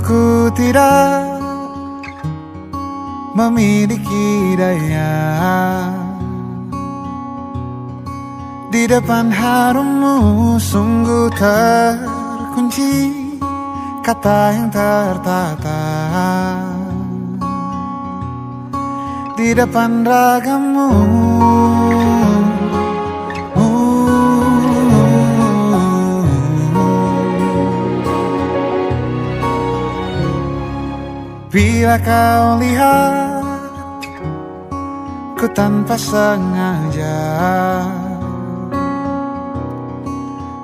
Aku tidak memiliki daya di depan harummu, sungguh terkunci kata yang tertata di depan ragamu. Bila kau lihat ku tanpa sengaja,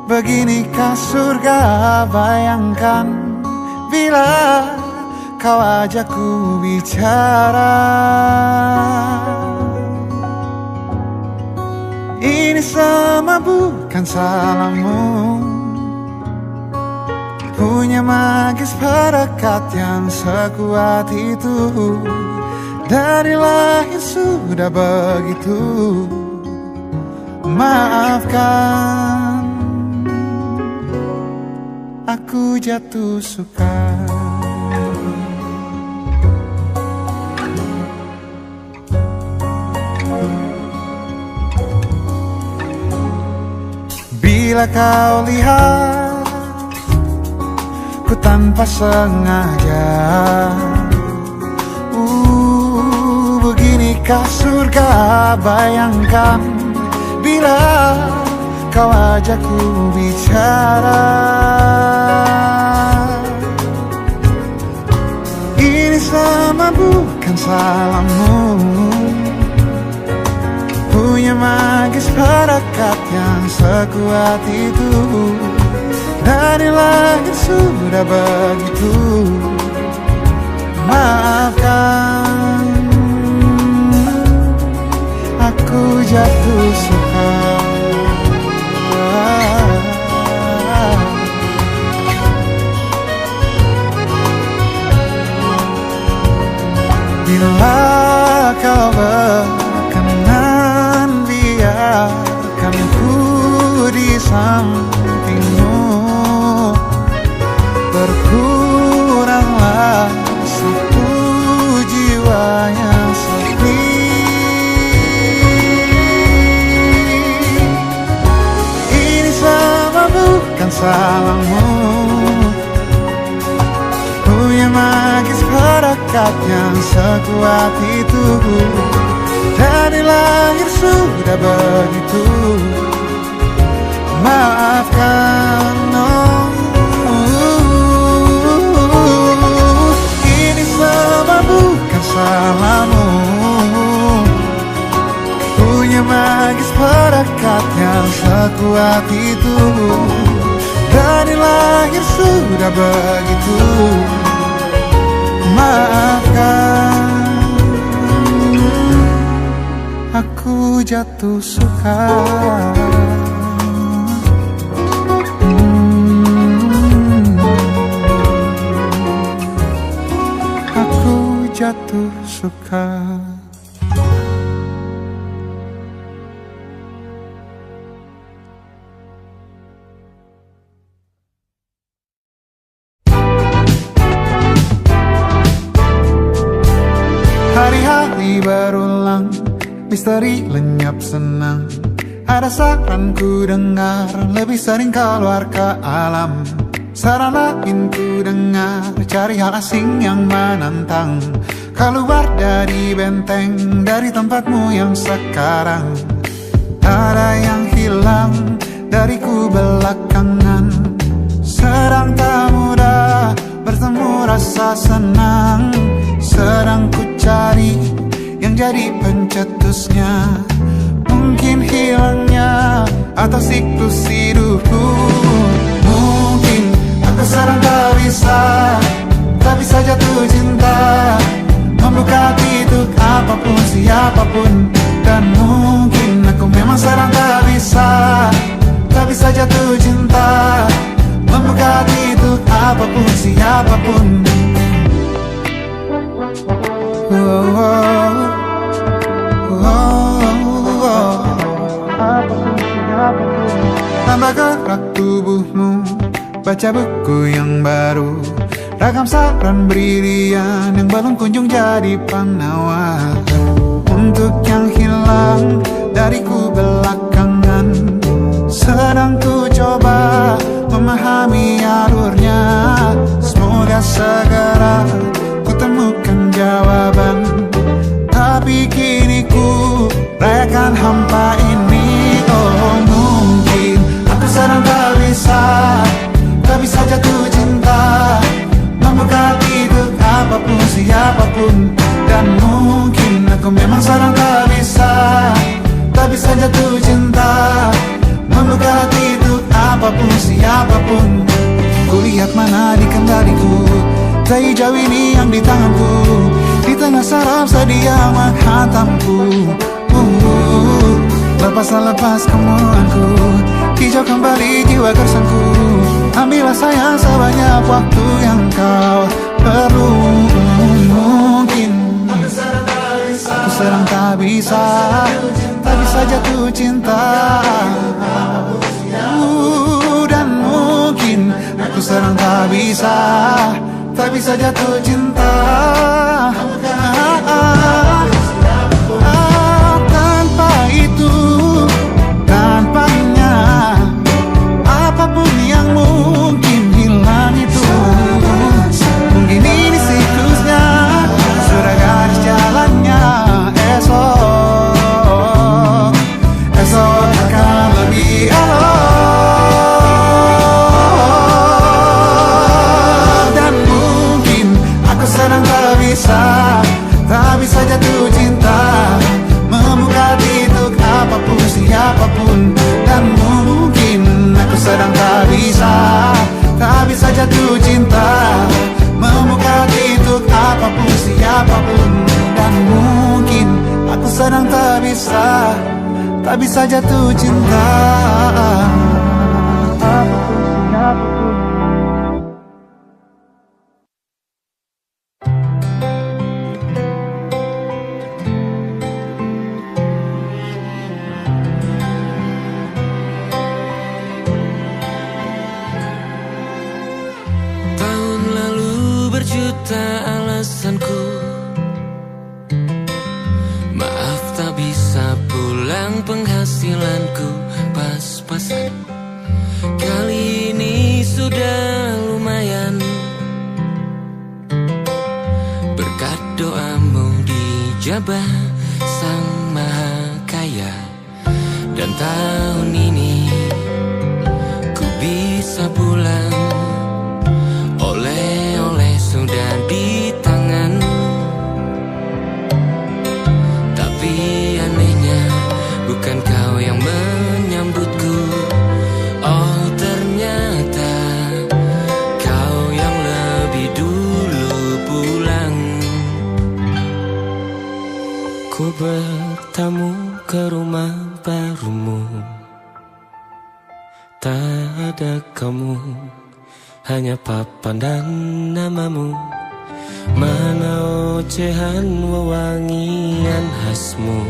beginikah surga? Bayangkan bila kau ajakku bicara. Ini semua bukan salahmu, punya magis perekat yang sekuat itu. Dari lahir sudah begitu. Maafkan, aku jatuh suka. Bila kau lihat ku tanpa sengaja, beginikah surga? Bayangkan bila kau ajakku bicara. Ini semua bukan salahmu, punya magis perekat yang sekuat itu. Dari lahir sudah begitu. Maafkan, aku jatuh suka. Bila kau berkenan, biarkan ku di sampingmu. Berkuranglah satu jiwa yang sepi. Ini semua bukan salahmu, punya magis perekat yang sekuat itu. Dari lahir sudah begitu. Maafkan, ini semua bukan salahmu, punya magis perekat yang sekuat itu. Dari lahir sudah begitu. Maafkan, aku jatuh suka. Aku jatuh suka. Hari-hari berulang, misteri lenyap senang. Ada saran ku dengar, lebih sering keluar ke alam. Saran lain ku dengar, cari hal asing yang menantang. Keluar dari benteng, dari tempatmu yang sekarang. Ada yang hilang dariku belakangan. Sedang tak mudah bertemu rasa senang. Sedang ku cari yang jadi pencetusnya. Mungkin hilangnya atau siklus hidupku. Mungkin aku sedang tak bisa jatuh cinta, membuka hati untuk apapun siapapun. Dan mungkin aku memang sedang tak bisa jatuh cinta, membuka hati untuk apapun siapapun. Tambah gerak tubuhmu, baca buku yang baru. Ragam saran brilian yang belum kunjung jadi penawar. Untuk yang hilang dariku belakangan, sedang ku coba memahami alurnya. Semoga segera ku temukan jawaban. Tapi kini ku rayakan hampa ini. Oh mungkin aku sedang tak bisa jatuh cinta, membuka untuk apapun siapapun. Dan mungkin aku memang sedang tak bisa jatuh cinta, membuka untuk apapun siapapun. Kulihat mana di kendaliku, tak hijau ini yang di tanganku, di tengah saraf sedia menghantamku. Lepas kemuanku, hijau kembali jiwa gersangku. Ambillah sayang sebanyak waktu yang kau perlu. Mungkin aku sedang tak bisa jatuh cinta. Dan mungkin aku sedang tak bisa jatuh cinta. Tanpa itu, tanpanya, apapun yang mungkin hilang itu. Mungkin ini siklusnya, sudah garis jalannya. Esok akan lebih elok. Dan mungkin aku sedang tak bisa jatuh cinta, membuka untuk apapun siapapun. Dan mungkin aku sedang tak bisa jatuh cinta, membuka untuk apapun siapapun. Dan mungkin aku sedang tak bisa jatuh cinta. Tahun lalu berjuta alasanku, maaf tak bisa pulang, penghasilanku pas-pasan. Kali ini sudah lumayan, berkat doamu dijabah Sang Maha Kaya. Dan tahun ini ku bisa pulang, oleh-oleh sudah di tangan. Tapi anehnya bukan kau yang menyambutku. Oh ternyata kau yang lebih dulu pulang. Ku bertamu ke rumah barumu, tak ada kamu, hanya papan dan namamu. Mana ocehan wewangian khasmu.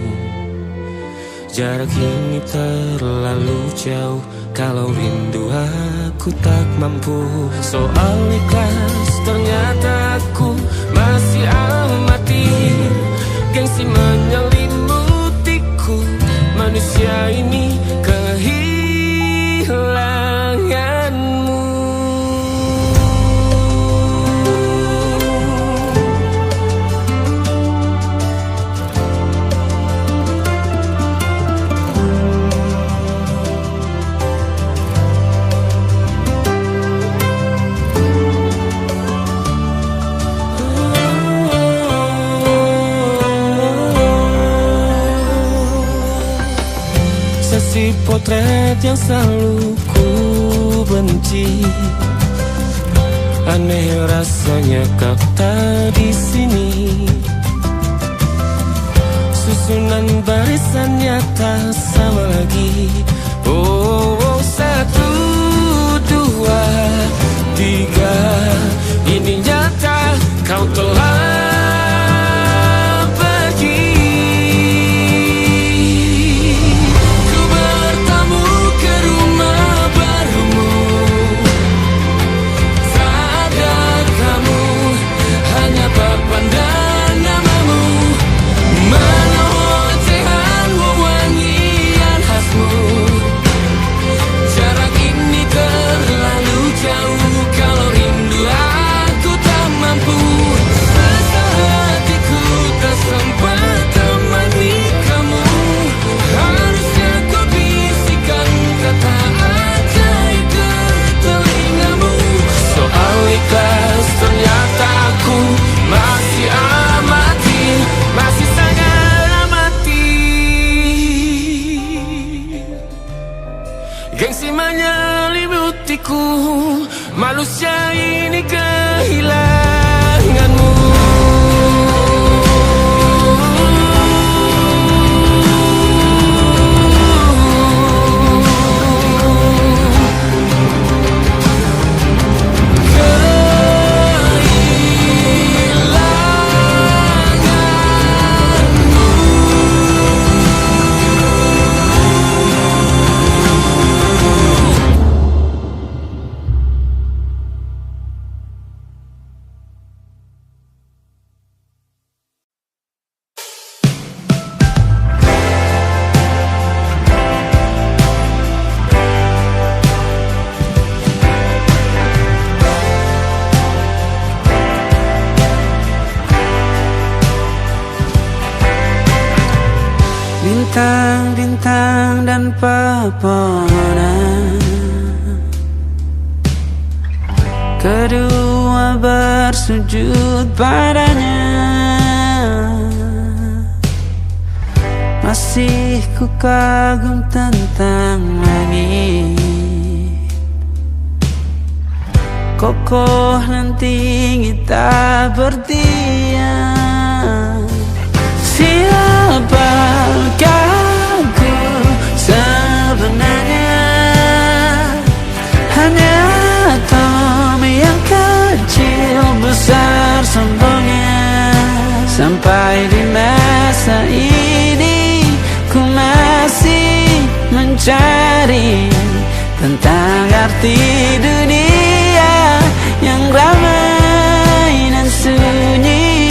Jarak ini terlalu jauh, kalau rindu aku tak mampu. Soal ikhlas ternyata aku masih amati, gengsi menyelimutiku. Manusia ini kehilanganmu. Sesi potret yang selalu ku benci, aneh rasanya kau tak di sini. Susunan barisannya tak sama lagi. Oh, 1, 2, 3, ini nyata kau telah kamu manusia ini kehilanganmu. Bintang-bintang dan pepohonan, kedua bersujud padanya. Masih ku kagum tentang langit, kokoh dan tinggi tak berdiam. Siapakah aku sebenarnya? Hanya atom yang kecil besar sombongnya. Sampai di masa ini ku masih mencari tentang arti dunia yang ramai dan sunyi.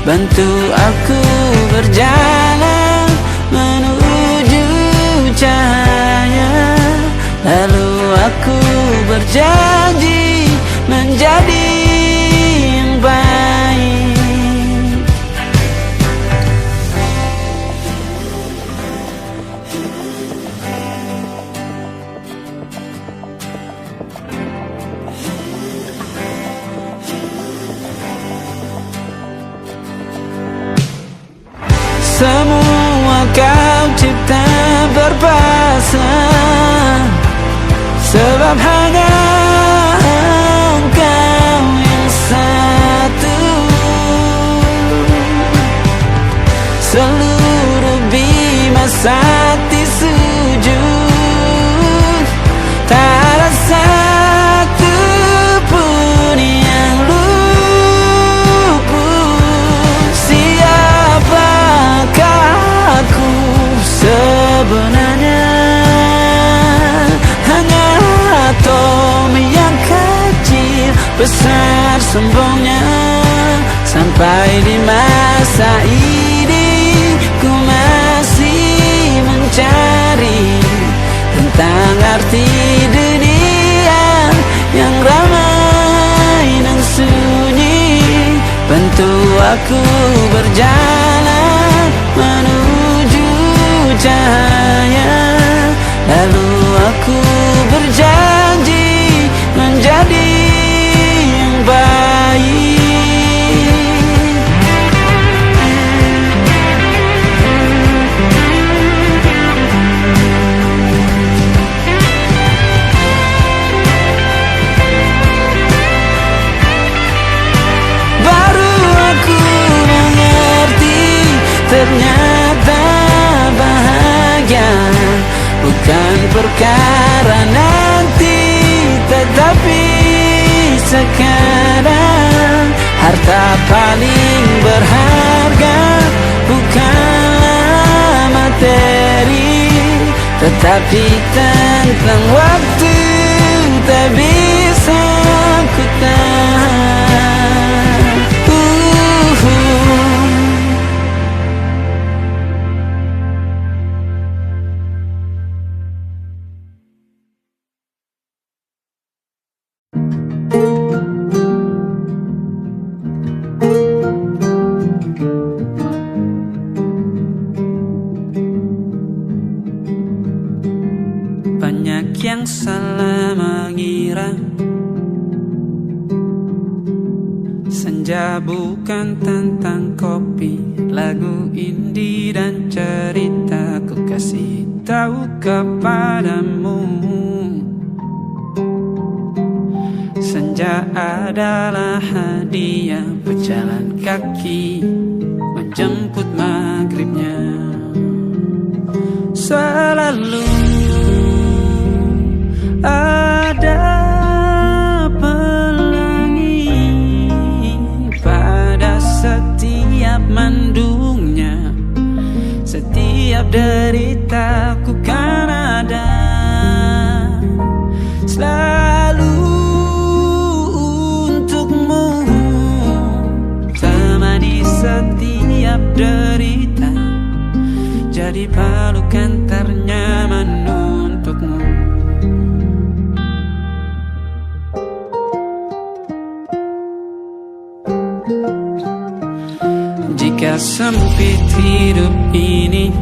Bantu aku berjalan menuju cahaya, lalu aku berjanji menjadi yang baik. Semua kau cipta berpasang, sebab hanya engkau yang satu. Seluruh bima sakti sujud, tak ada satu pun yang luput. Siapakah aku sebenarnya? Hanya atom yang kecil besar sombongnya. Sampai di masa ini ku masih mencari tentang arti dunia yang ramai dan sunyi. Bantu aku berjalan menuju cahaya, lalu aku berjanji menjadi yang baik. Baru aku mengerti, ternyata bahagia bukan perkara nanti, tetapi sekarang. Harta paling berharga bukanlah materi, tetapi tentang waktu tak bisa ku tahan. Banyak yang salah mengira senja bukan tentang kopi, lagu indie dan cerita. Ku kasih tahu kepadamu, saja adalah hadiah berjalan kaki menjemput maghribnya. Selalu ada pelangi pada setiap mendungnya. Setiap deritaku kan ada selalu untukmu, temani setiap derita, jadi pelukan ternyaman untukmu. Jika sempit hidup ini,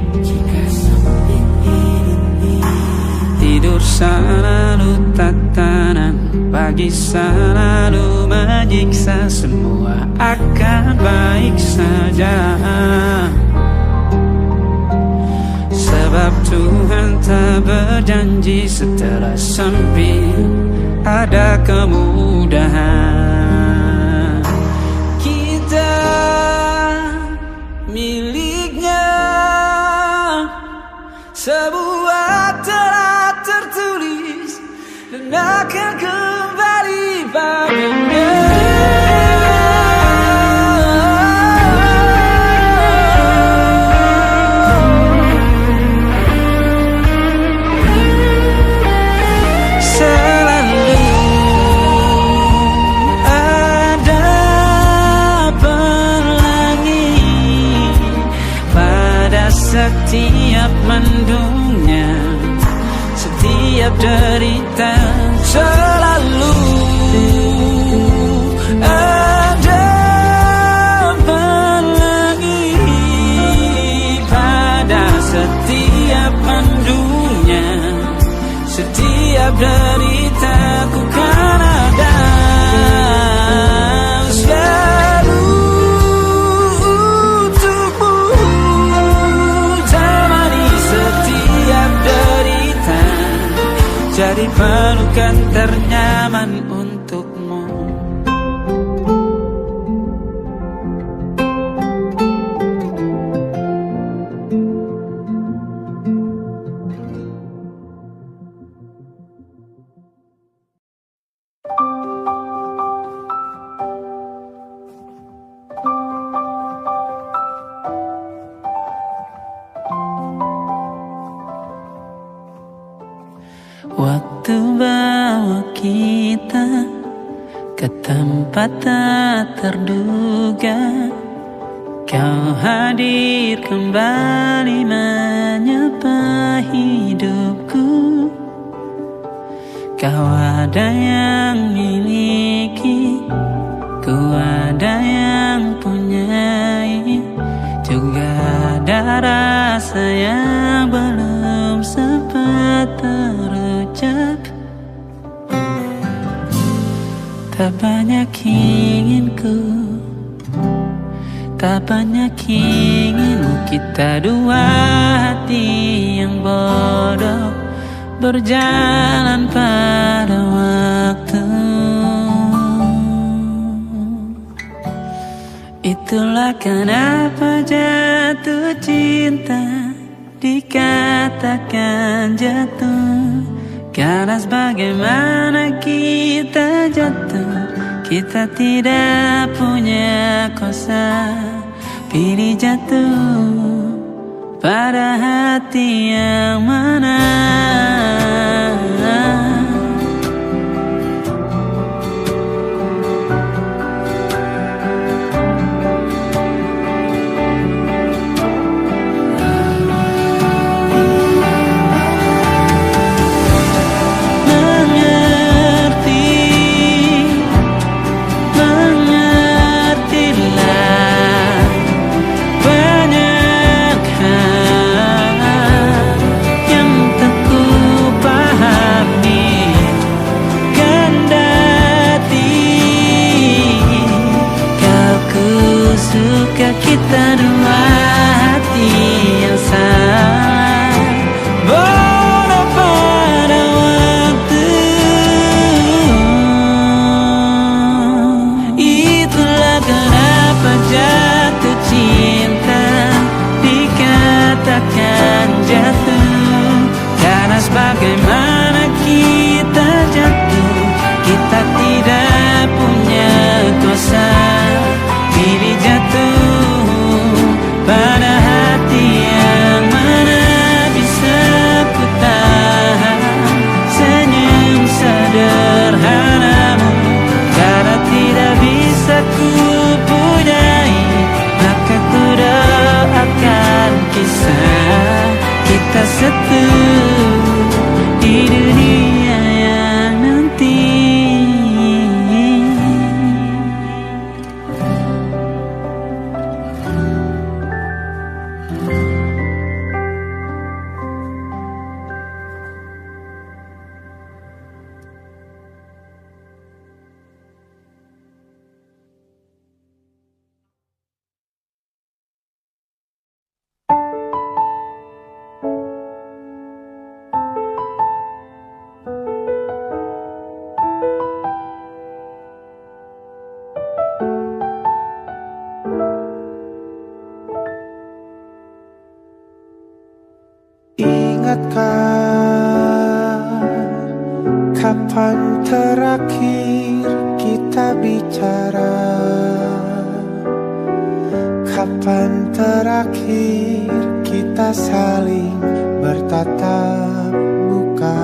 tidur selalu tatanan, pagi selalu menyiksa, semua akan baik saja. Sebab Tuhan tak berjanji setelah sempit ada kemudahan. Kita miliknya, sebuah telah tertulis dan akan kembali baginya. Setiap mendungnya, setiap derita, selalu ada pelangi pada setiap mendungnya. Setiap derita ku kan ada selalu jadi pelukan ternyaman untukmu. Waktu bawa kita ke tempat tak terduga, kau hadir kembali menyapa hidupku. Kau ada yang miliki, ku ada yang punyai, juga ada rasa yang belum sempat terucap. Tak banyak inginku, tak banyak inginmu, kita dua hati yang bodoh berjalan pada waktu. Itulah kenapa jatuh cinta dikatakan jatuh, karena sebagaimana kita jatuh, kita tidak punya kuasa. Pilih jatuh pada hati yang mana. Banyak hal yang tak ku bagaimana kita jatuh. Kita tidak punya kuasa, pilih jatuh pada hati yang mana bisa ku tahan. Senyum sederhanamu karena tidak bisa ku pudai, maka ku doakan kisah kita satu di dunia yang nanti. Ingatkah kapan terakhir kita bicara? Kapan terakhir kita saling bertatap muka,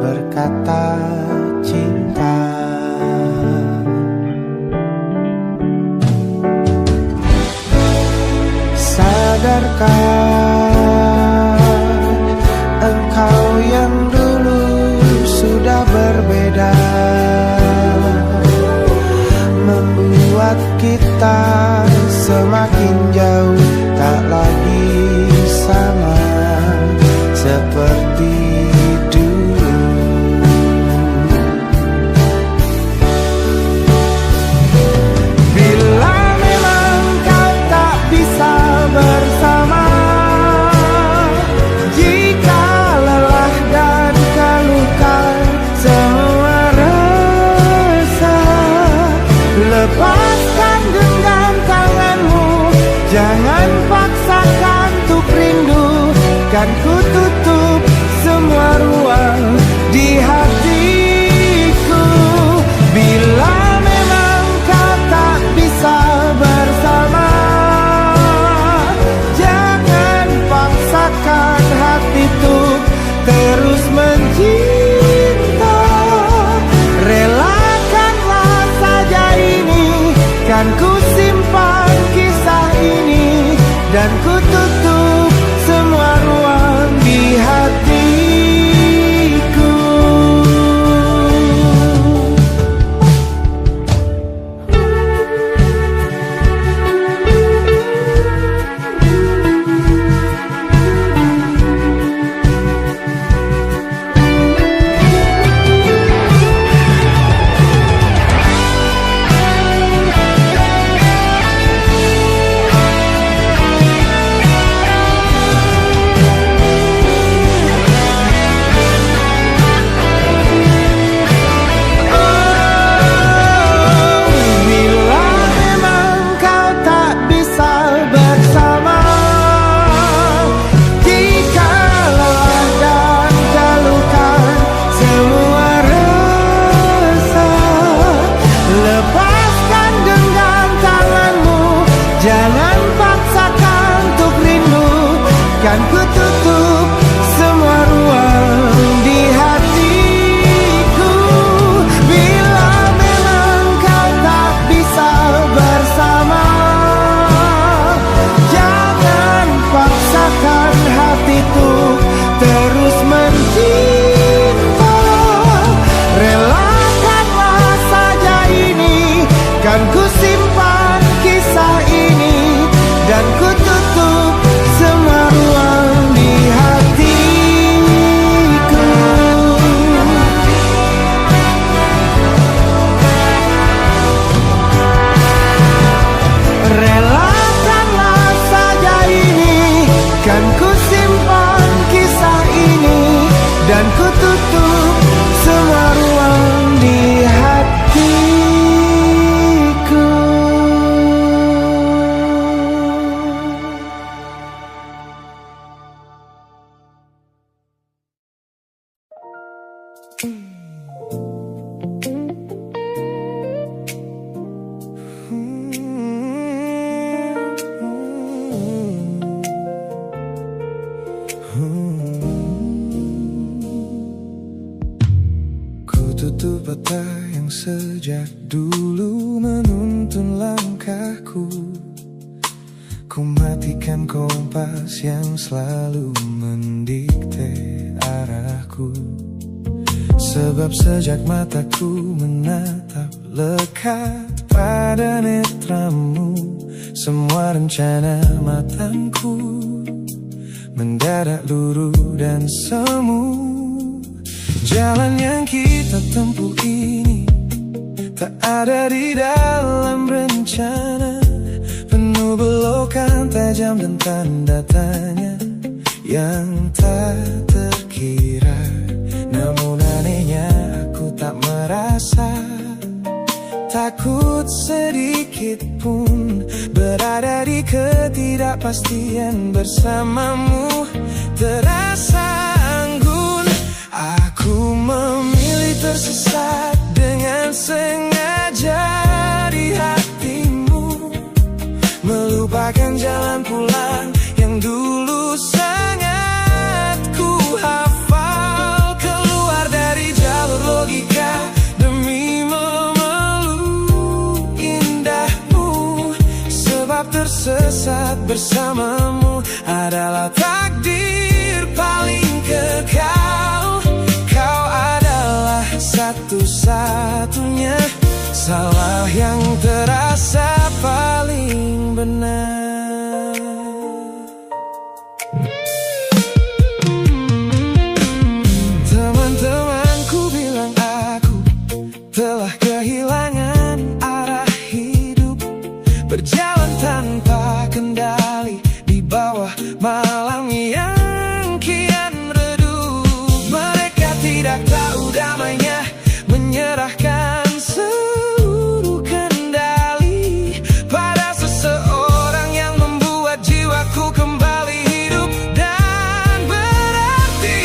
berkata cinta? Sadarkah engkau yang dulu sudah berbeda, membuat kita semakin jauh, tak lagi sama seperti dulu. Bila memang kau tak bisa bersama, jika lelah dan keluhkan semua rasa, lepaskan genggam tanganmu, jangan paksakan untuk rindu. Kan ku tutup semua ruang di hatiku. Bila memang kau tak bisa bersama, jangan paksakan hati untuk terus mencinta. Relakanlah saja ini, kan ku simpan kisah ini, dan ku tutup semua ruang di hatiku. Jangan paksakan untuk rindu, kan ku tutup semua ruang di hatiku. Bila memang kau tak bisa bersama, jangan paksakan hatiku terus mencinta. Relakanlah saja ini, kan ku simpan kisah ini, dan ku tutup semua ruang di hatiku. Relakanlah saja ini, kan ku simpan kisah ini, dan ku tutup semua ruang di hatiku. kota yang sejak dulu menuntun langkahku. Ku matikan kompas yang selalu mendikte arahku. Sebab sejak mataku menatap lekat pada netramu, semua rencana matangku mendadak luruh dan semu. Jalan yang kita tempuh ini tak ada di dalam rencana, penuh belokan tajam dan tanda tanya yang tak terkira. Namun anehnya aku tak merasa takut sedikit pun berada di ketidakpastian bersamamu. Terasa anggun, aku memilih tersesat dengan sengaja di hatimu, melupakan jalan pulang yang dulu sangat ku hafal. Keluar dari jalur logika demi memeluk indahmu, sebab tersesat bersamamu adalah takdir paling kekal. Kau adalah satu-satunya salah yang terasa paling benar. Teman-temanku bilang aku telah kehilangan arah hidup, berjalan tanpa kendali di bawah malam yang kian redup. Mereka tidak tahu damainya menyerahkan seluruh kendali pada seseorang yang membuat jiwaku kembali hidup dan berarti.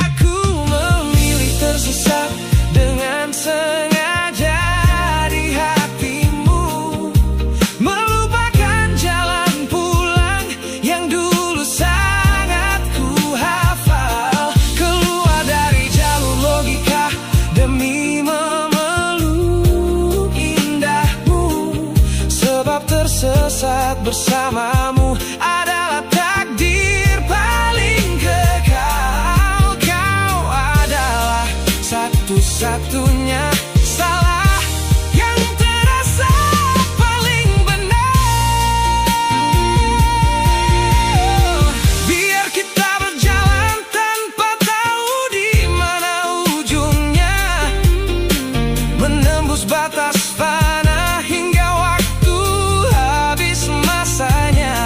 Aku memilih tersesat dengan sengaja di hatimu, melupakan jalan pulang yang dulu sangat ku hafal. Keluar dari jalur logika demi memeluk indahmu, sebab tersesat bersamamu adalah takdir paling kekal. Kau adalah satu-satunya salah yang terasa paling benar. Biar kita berjalan tanpa tahu di mana ujungnya, menembus batas fana hingga waktu habis masanya.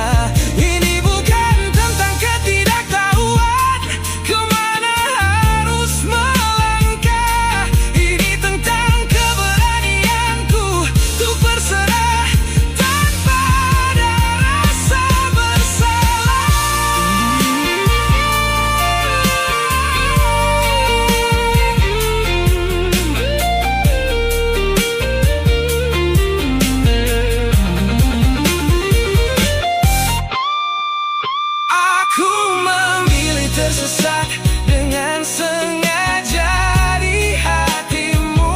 Ini bukan tentang ketidaktahuan kemana harus melangkah, ini tentang keberanianku untuk berserah tanpa ada rasa bersalah. Aku memilih tersesat dengan sengaja di hatimu,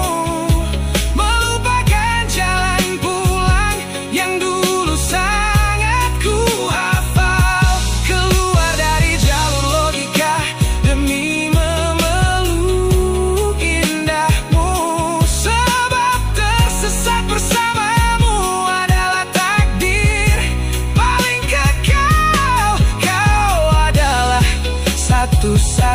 melupakan jalan pulang yang dulu sangat ku hafal. Keluar dari jalur logika demi memeluk indahmu, sebab tersesat bersamamu adalah takdir paling kekal. Kau adalah satu-satunya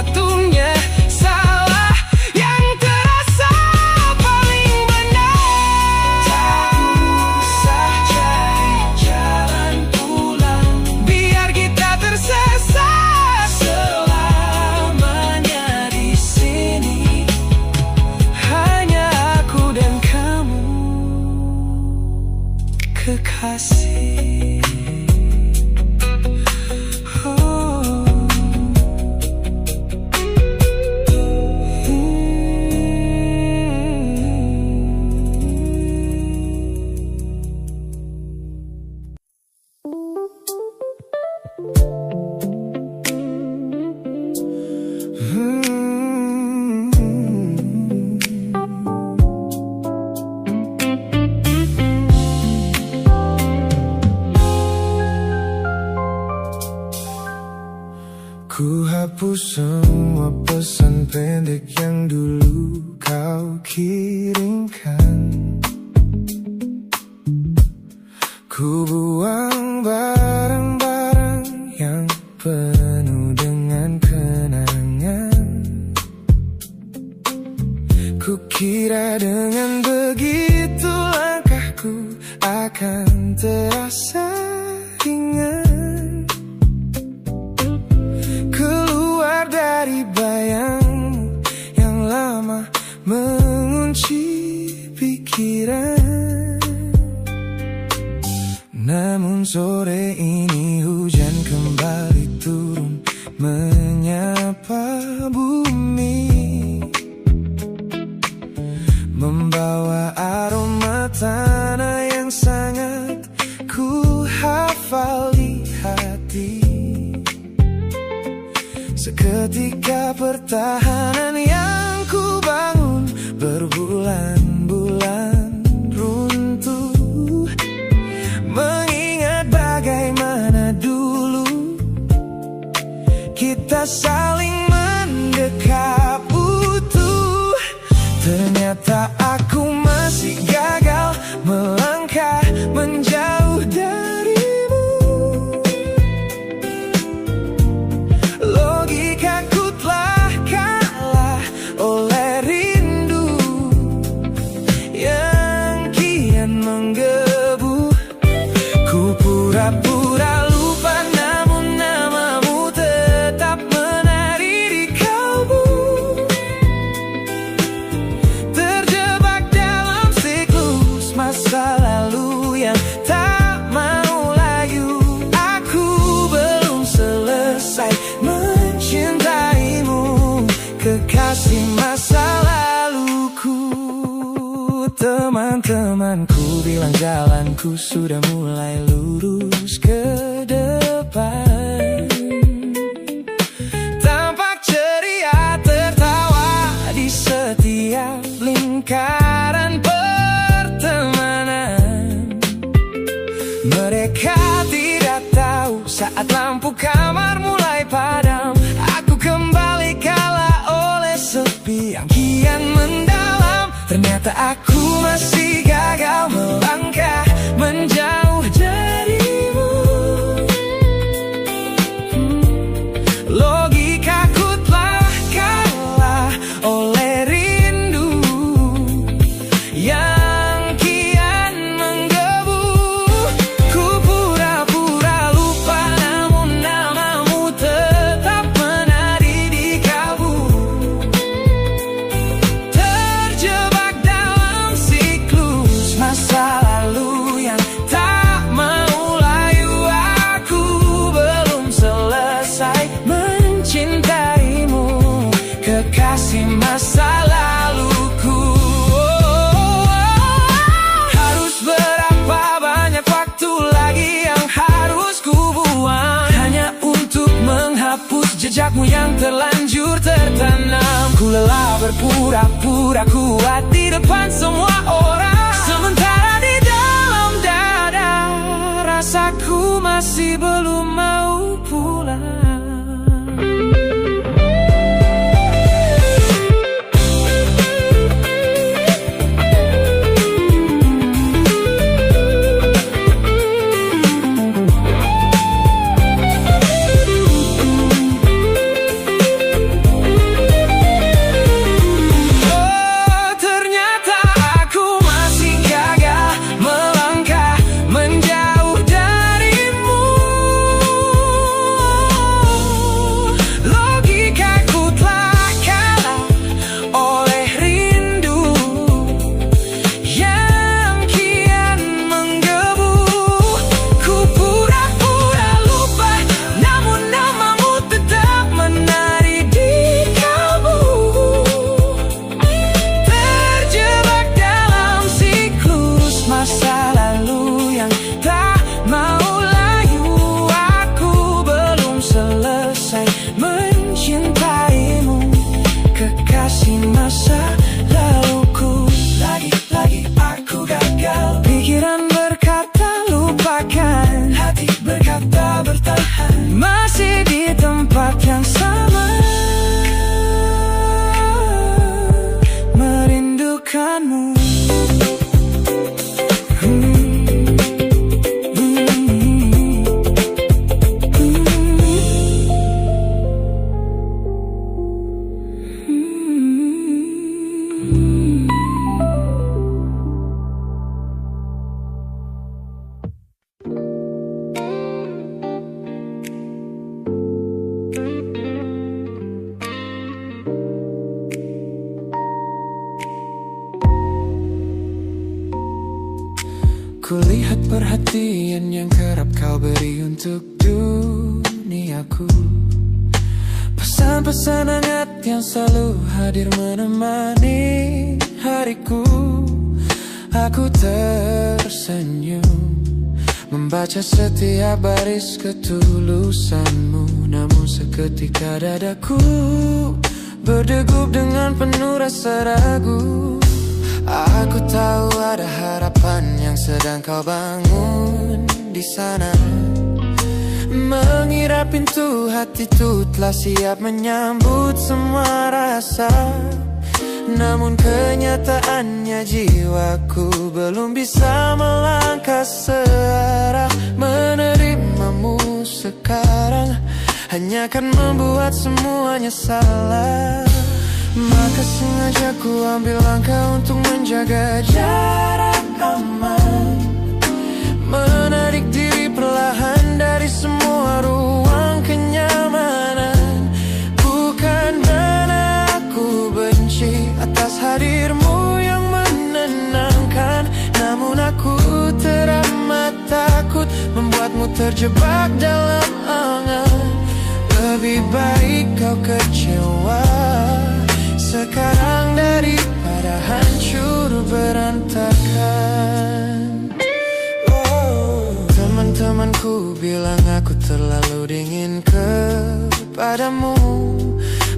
Ku hapus semua pesan pendek yang dulu kau kirimkan. Ku buang barang-barang yang penuh dengan kenangan. Ku kira dengan begitu langkahku akan terasa ringan, keluar dari bayangmu yang lama mengunci pikiran. Namun sore ini hujan kembali turun menyapa bumi, membawa aroma tanah yang sangat ku hafal di hati. Seketika pertahanan yang ku bangun berbulan-bulan runtuh, mengingat bagaimana dulu kita saling mendekap utuh. Ternyata aku masih gagal melangkah menjauh darimu. Logikaku telah kalah oleh rindu yang kian menggebu. Ku pura-pura lupa, namun namamu tetap menari di kalbu. Terjebak dalam siklus masa lalu yang tak mau layu. Aku belum selesai mencintaimu, kekasih masa laluku. Teman-temanku bilang jalanku sudah mulai lurus ke depan. Tampak ceria tertawa di setiap lingkaran pertemanan. Mereka tidak tahu saat lampu kamar mulai padam, aku kembali kalah oleh sepi yang kian mendalam. Ternyata aku masih gagal melangkah menjauh darimu. Logikaku telah kalah oleh rindu yang kian menggebu. Ku pura-pura lupa, namun namamu tetap menari di kalbu. Terjebak dalam siklus masa lalu yang tak mau layu. Aku belum selesai mencintaimu, kekasih masa laluku. Harus berapa banyak waktu lagi yang harus ku buang hanya untuk menghapus jejakmu yang terlanjur tertanam. Ku lelah berpura-pura kuat di depan semua orang, sementara di dalam dada rasaku masih belum mau pulang. Ternyata aku masih gagal melangkah menjauh darimu. perhatian yang kerap kau beri untuk duniaku. Pesan-pesan hangat yang selalu hadir menemani hariku. Aku tersenyum membaca setiap baris ketulusanmu. Namun seketika dadaku berdegup dengan penuh rasa ragu. Aku tahu ada harapan yang sedang kau bangun di sana. Mengira pintu hatiku telah siap menyambut semua rasa. Namun kenyataannya jiwaku belum bisa melangkah searah. Menerimamu sekarang hanya akan membuat semuanya salah. Maka sengaja ku ambil langkah untuk menjaga jarak aman. Menarik diri perlahan dari semua ruang kenyamanan. Bukan karena aku benci atas hadirmu yang menenangkan. Namun aku teramat takut membuatmu terjebak dalam angan. Lebih baik kau kecewa sekarang daripada hancur berantakan. Teman-temanku bilang aku terlalu dingin kepadamu,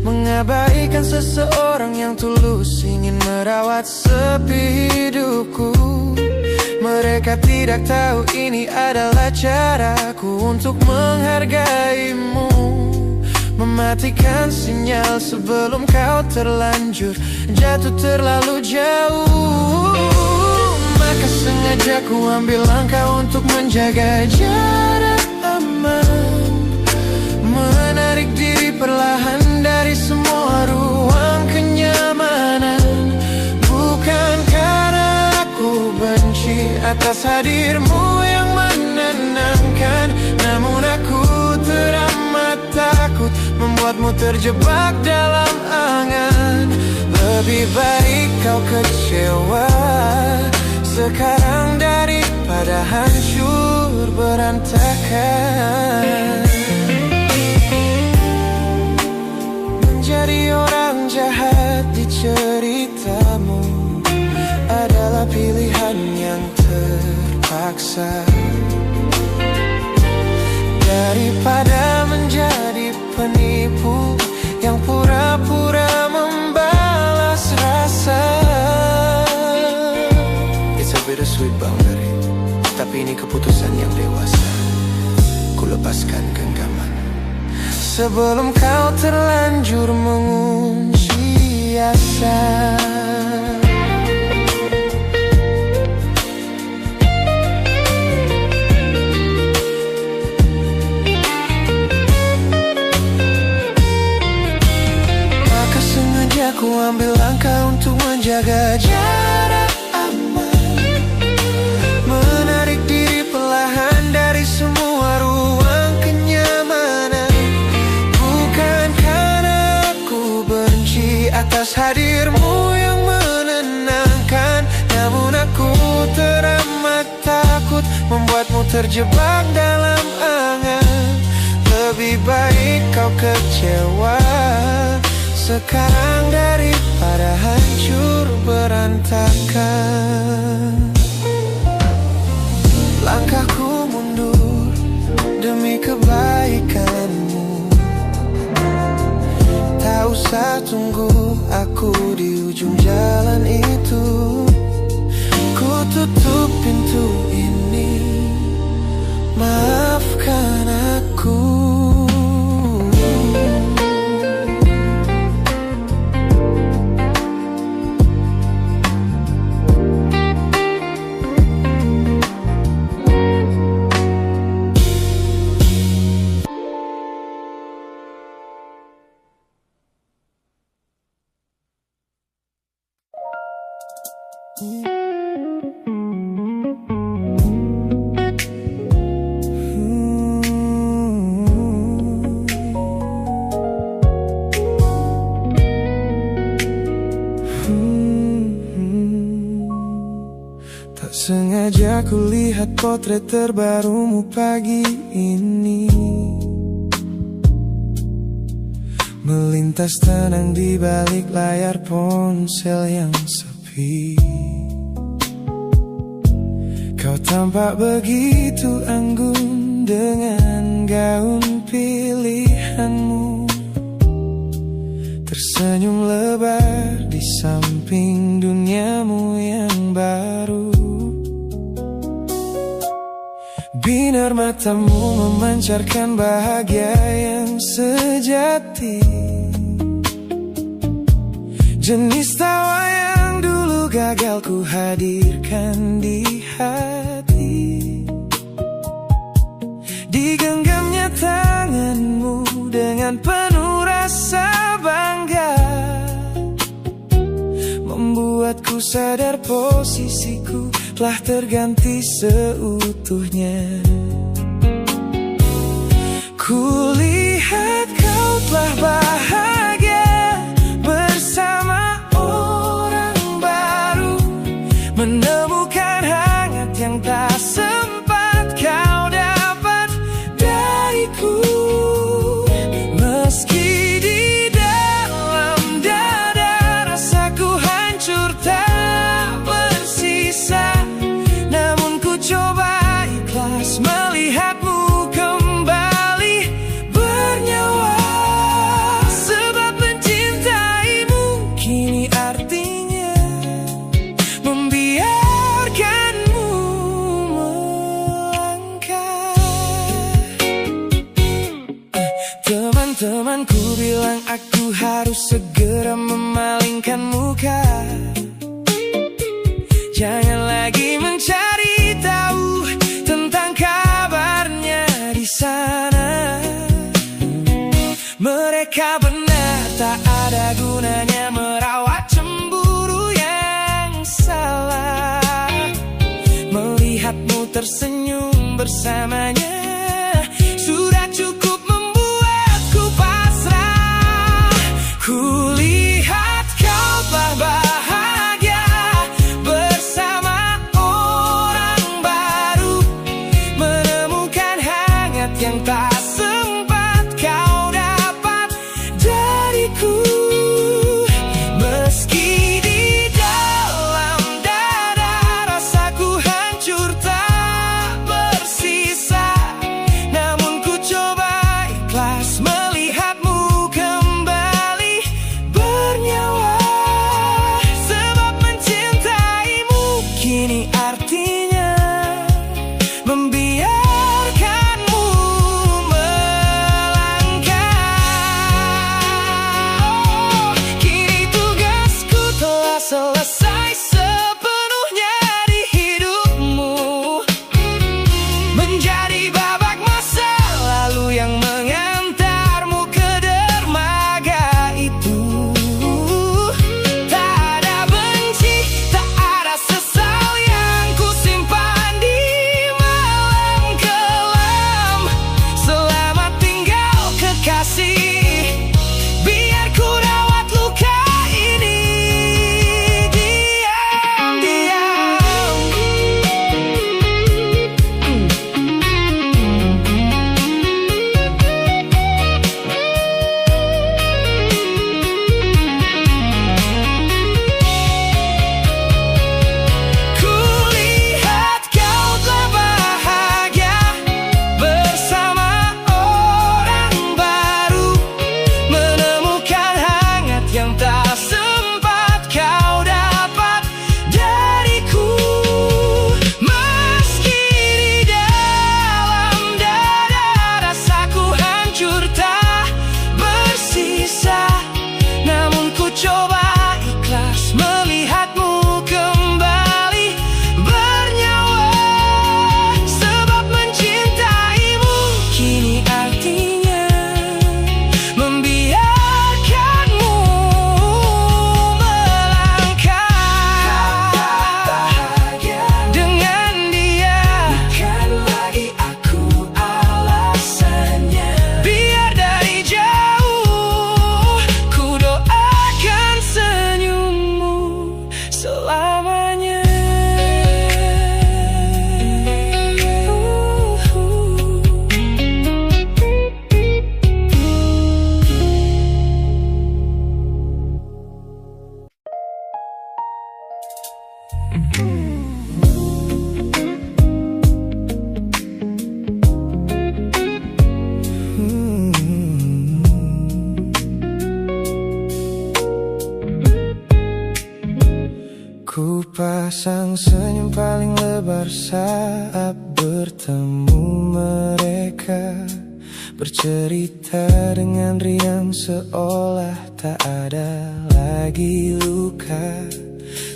mengabaikan seseorang yang tulus ingin merawat sepi hidupku. Mereka tidak tahu ini adalah caraku untuk menghargaimu. Mematikan sinyal sebelum kau terlanjur jatuh terlalu jauh. Maka sengaja ku ambil langkah untuk menjaga jarak aman. Menarik diri perlahan dari semua ruang kenyamanan. Bukan karena aku benci atas hadirmu yang menenangkan. Namun aku teramat takut membuatmu terjebak dalam angan. Lebih baik kau kecewa sekarang daripada hancur berantakan. Menjadi orang jahat di ceritamu adalah pilihan yang terpaksa. Daripada menjadi penipu yang pura-pura membalas rasa. It's a bittersweet boundary, tapi ini keputusan yang dewasa. Ku lepaskan genggaman sebelum kau terlanjur mengunci asa. Aku ambil langkah untuk menjaga jarak aman. Menarik diri perlahan dari semua ruang kenyamanan. Bukan karena aku benci atas hadirmu yang menenangkan. Namun aku teramat takut membuatmu terjebak dalam angan. Lebih baik kau kecewa sekarang daripada hancur berantakan. Langkahku mundur demi kebaikanmu. Tak usah tunggu aku di ujung jalan itu. Ku tutup pintu ini, maafkan aku. Tak sengaja Aku lihat potret terbarumu pagi ini, melintas tenang di balik layar ponsel yang sepi. Kau tampak begitu anggun dengan gaun pilihanmu, tersenyum lebar di samping duniamu yang baru. Binar matamu memancarkan bahagia yang sejati, jenis tawa yang dulu gagal ku hadirkan di hati. Digenggamnya tanganmu dengan penuh rasa bangga, membuatku sadar posisiku telah terganti seutuhnya. Kulihat kau telah bahagia bersama orang baru, menemukan hangat yang tak sempat kau dapat dariku. Meski di dalam dada rasaku hancur tak bersisa, namun ku coba ikhlas melihatmu kembali bernyawa. Sebab mencintaimu kini artinya membiarkanmu melangkah. Teman-temanku bilang aku harus segera memalingkan muka, jangan lagi mencari tahu tentang kabarnya di sana. Mereka benar, tak ada gunanya merawat cemburu yang salah. Melihatmu tersenyum bersamanya sudah cukup membuatku pasrah. Kulihat kau telah bahagia bersama orang baru, menemukan hangat yang tak sempat kau dapat dariku. Meski di dalam dada rasaku hancur tak bersisa, namun ku coba ikhlas melihatmu kembali bernyawa. Sebab mencintaimu kini artinya membiarkanmu melangkah. Kini tugasku telah selesai sepenuhnya di hidupmu, menjadi babak masa lalu yang mengantarmu ke dermaga itu. Tak ada benci, tak ada sesal yang ku simpan di malam kelam. Selamat tinggal kekasih, biar ku rawat luka ini diam-diam. Kulihat kau telah bahagia bersama orang baru, menemukan hangat yang tak sempat kau dapat dariku. Meski di dalam dada rasaku hancur tak bersisa, namun ku coba ikhlas melihatmu kembali bernyawa. Sebab mencintaimu kini artinya membiarkanmu melangkah. Dengan dia bukan lagi aku alasannya, biar Sepasang senyum paling lebar saat bertemu mereka, bercerita dengan riang seolah tak ada lagi luka.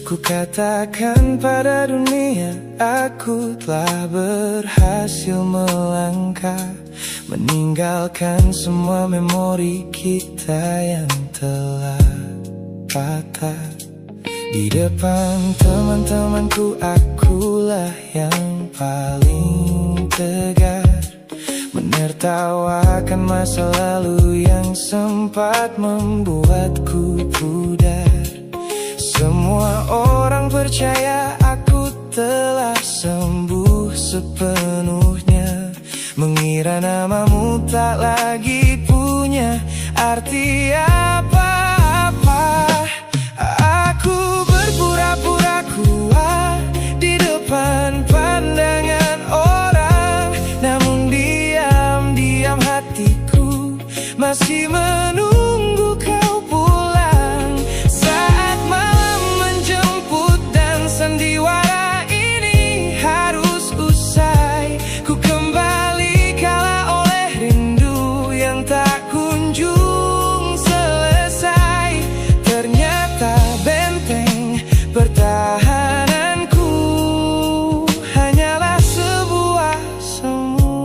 Ku katakan pada dunia aku telah berhasil melangkah, meninggalkan semua memori kita yang telah patah. Di depan teman-temanku akulah yang paling tegar, menertawakan masa lalu yang sempat membuatku pudar. Semua orang percaya aku telah sembuh sepenuhnya, mengira namamu tak lagi punya arti apa-apa. Aku berpura-pura kuat di depan pandangan orang, namun diam-diam hatiku masih menunggu kau pulang. Saat malam menjemput dan sandiwara ini harus usai, ku kembali kala oleh rindu yang tak kunjung selesai. Ternyata benteng pertahananku hanyalah sebuah semu.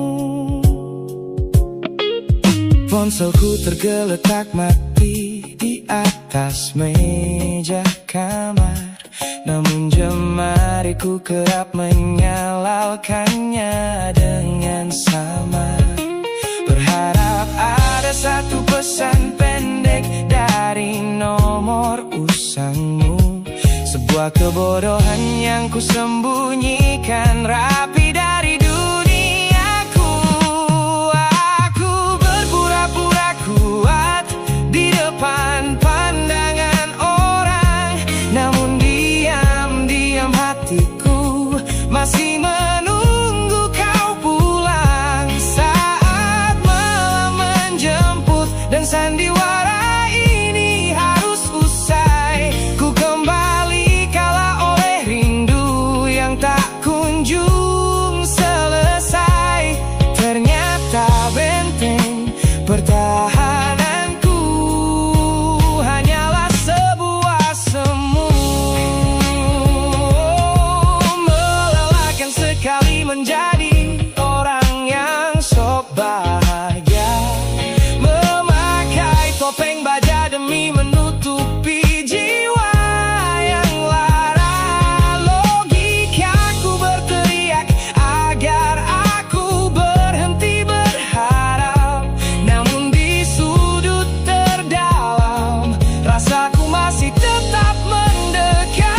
Ponselku tergeletak mati di atas meja kamar, namun jemariku kerap menyalakannya dengan samar. Berharap ada satu pesan pendek dari nomor usangmu, sebuah kebodohan yang ku sembunyikan rapi dari duniaku. Aku berpura-pura kuat di depan pandangan orang, namun diam-diam hatiku masih menunggu kau pulang. Saat malam menjemput dan sandiwara ini harus usai, ku kembali kala oleh rindu yang tak kunjung selesai. Ternyata benteng pertahananku hanyalah sebuah semu. Melelahkan sekali menjadi orang yang sok bahagia, memakai topeng baja demi menutupi jiwa yang lara. Logikaku berteriak agar aku berhenti berharap, namun di sudut terdalam rasaku masih tetap mendekat.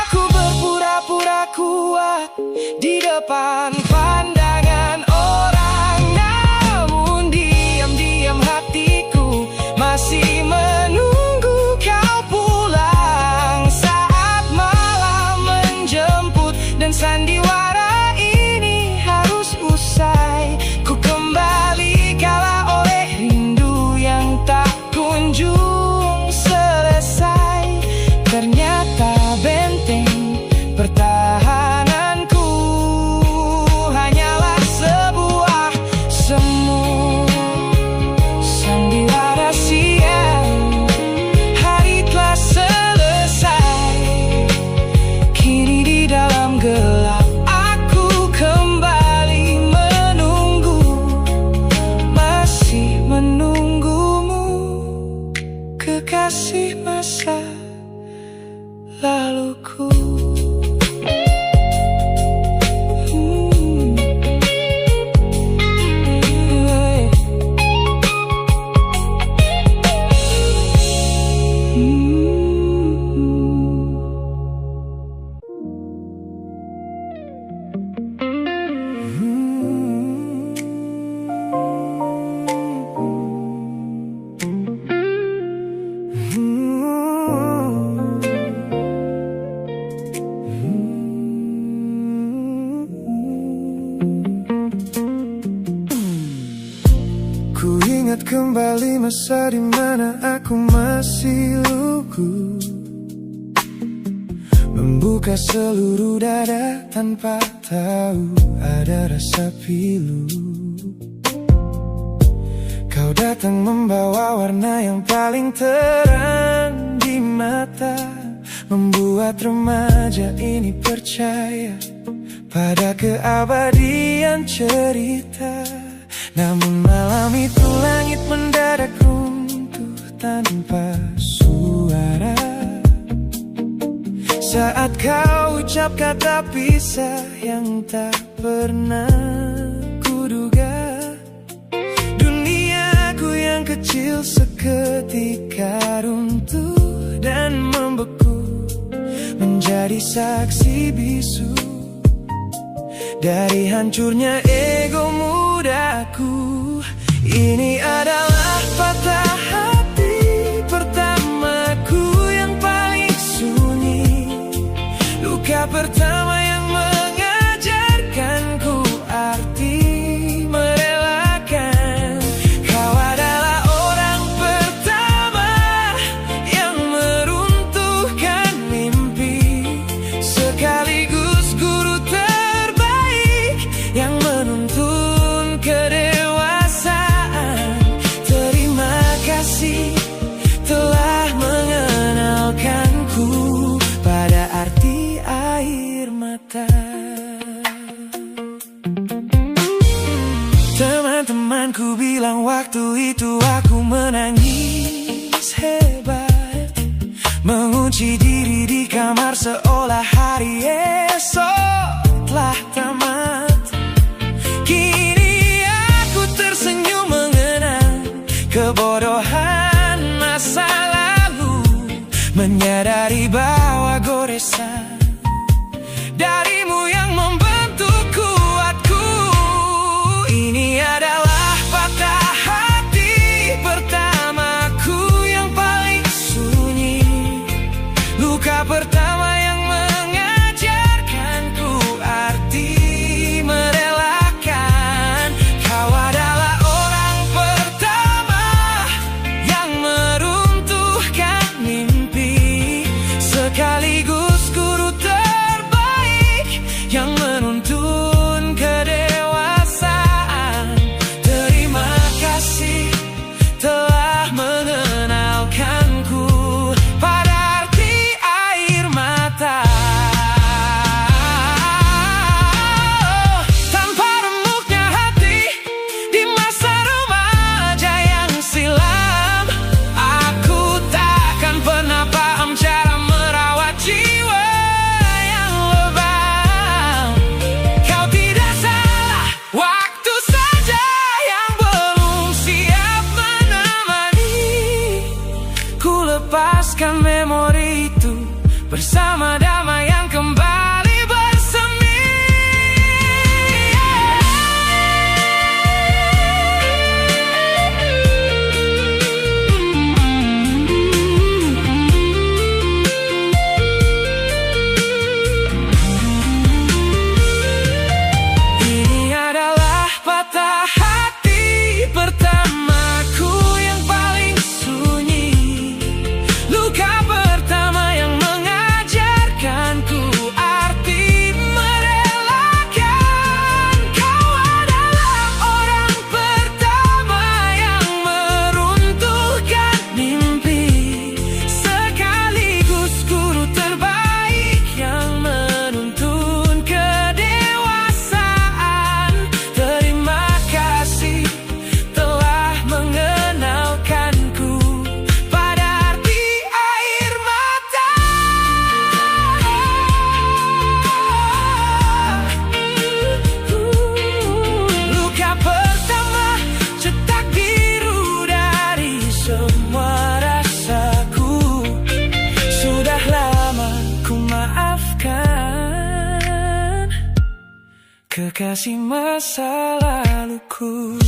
Aku berpura-pura kuat di depan pandangan orang, namun diam-diam hatiku masih menunggu kau pulang. Saat malam menjemput dan sandiwara ini harus usai, ku kembali kala oleh rindu yang tak kunjung selesai. Ternyata benteng pertahananku hanyalah sebuah semu. Sandiwara siang, hari telah selesai, kini di dalam gelap aku kembali menunggu, masih menunggumu, kekasih masa laluku. Ku ingat kembali masa dimana aku masih lugu, membuka seluruh dada tanpa tahu ada rasa pilu. Kau datang membawa warna yang paling terang di mata, membuat remaja ini percaya pada keabadian cerita. Namun malam itu langit mendadak runtuh tanpa suara saat kau ucap kata pisah yang tak pernah kuduga. Duniaku yang kecil seketika runtuh dan membeku, menjadi saksi bisu dari hancurnya ego mudaku. Ini adalah patah hati pertamaku yang paling sunyi, luka pertama yang mengajarkanku arti merelakan. Kau adalah orang pertama yang meruntuhkan mimpi, sekaligus guru terbaik yang menuntun kedewasaan. Terima kasih telah mengenalkanku pada arti air mata. Teman-temanku bilang waktu itu aku menangis hebat, mengunci diri di kamar seolah hari esok telah tamat. Kini aku tersenyum mengenang kebodohan masa lalu, menyadari bahwa goresan darimu yang membentuk kuatku. Ini adalah patah hati pertamaku yang paling sunyi, luka pertama yang mengajarkanku arti merelakan. Kau adalah orang pertama yang meruntuhkan mimpi, sekaligus guru terbaik yang menuntun kedewasaan. Terima kasih telah mengenalkanku pada arti air mata. Tanpa remuknya hati di masa remaja yang silam, aku takkan pernah paham cara merawat jiwa yang lebam. Kau tidak salah, waktu saja yang belum siap menemani. Ku lepaskan memori itu bersama damai yang kembali bersemi. Ini adalah patah hati pertamaku yang paling sunyi, luka pertama yang mengajarkanku arti merelakan. Kau adalah orang pertama yang meruntuhkan mimpi, sekaligus guru terbaik yang menuntun kedewasaan. Terima kasih telah mengenalkanku pada arti air mata. Luka pertama cetak biru dari semua rasaku. Sudah lama ku maafkan kekasih masa laluku.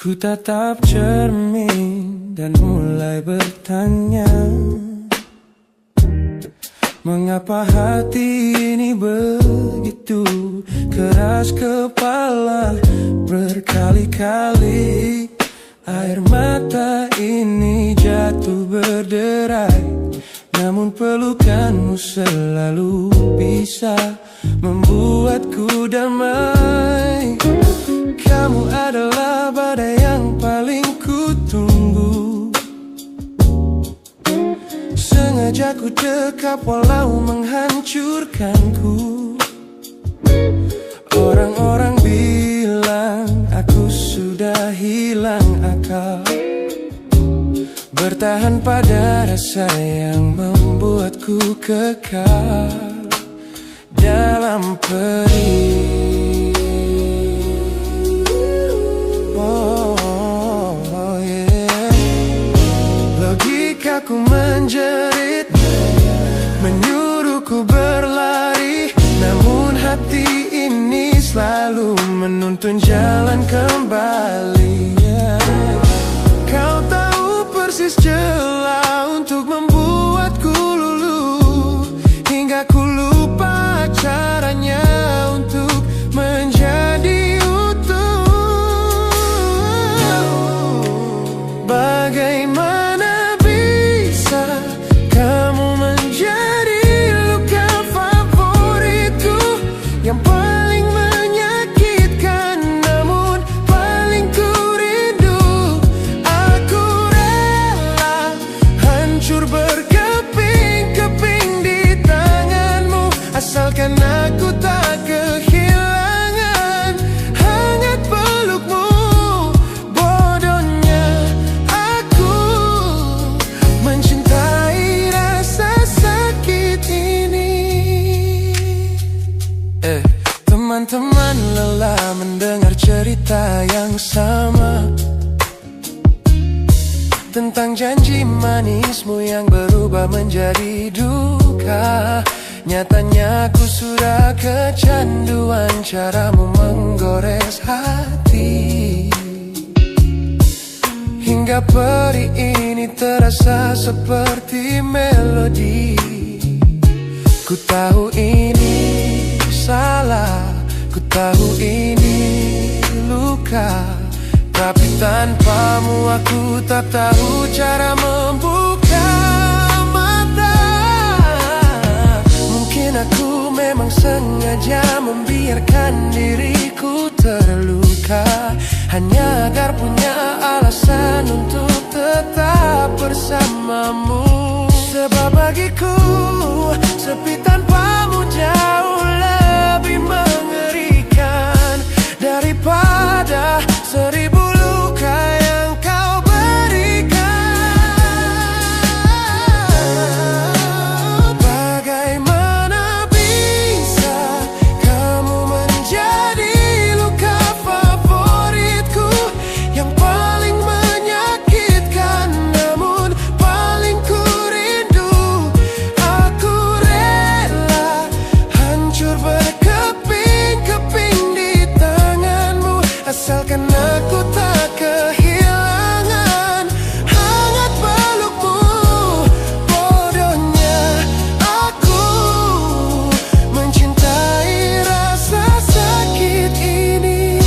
Ku tatap cermin dan mulai bertanya, mengapa hati ini begitu keras kepala? Berkali-kali air mata ini jatuh berderai, namun pelukanmu selalu bisa membuatku damai. Kamu adalah badai yang paling ku tunggu, sengaja ku dekap walau menghancurkanku. Orang-orang bilang aku sudah hilang akal, bertahan pada rasa yang membuatku kekal dalam perih. Oh, yeah. Logikaku menjerit, menyuruhku berlari, namun hati ini selalu menuntun jalan kembali. Kau tahu persis celah untuk membuatku luluh, hingga ku lupa caranya untuk menjadi utuh. Bagaimana bisa kamu menjadi luka favoritku, yang paling menyakitkan namun paling ku rindu. Aku rela hancur berkeping-keping di tanganmu, asalkan aku tak kehilangan hangat pelukmu. Bodohnya aku mencintai rasa sakit ini. Teman-teman lelah mendengar cerita yang sama tentang janji manismu yang berubah menjadi duka. Nyatanya aku sudah kecanduan caramu menggores hati, hingga perih ini terasa seperti melodi. Ku tahu ini salah, ku tahu ini luka, tapi tanpamu aku tak tahu cara membuka mata. Mungkin aku memang sengaja membiarkan diriku terluka, hanya agar punya alasan untuk tetap bersamamu. Sebab bagiku sepi tanpamu jauh lebih mengerikan daripada 1000 luka yang kau berikan. Bagaimana bisa kamu menjadi luka favoritku, yang paling menyakitkan namun paling ku rindu. Aku rela hancur berkeping-keping di tanganmu, asalkan aku tak kehilangan hangat pelukmu. Bodohnya aku mencintai rasa sakit ini.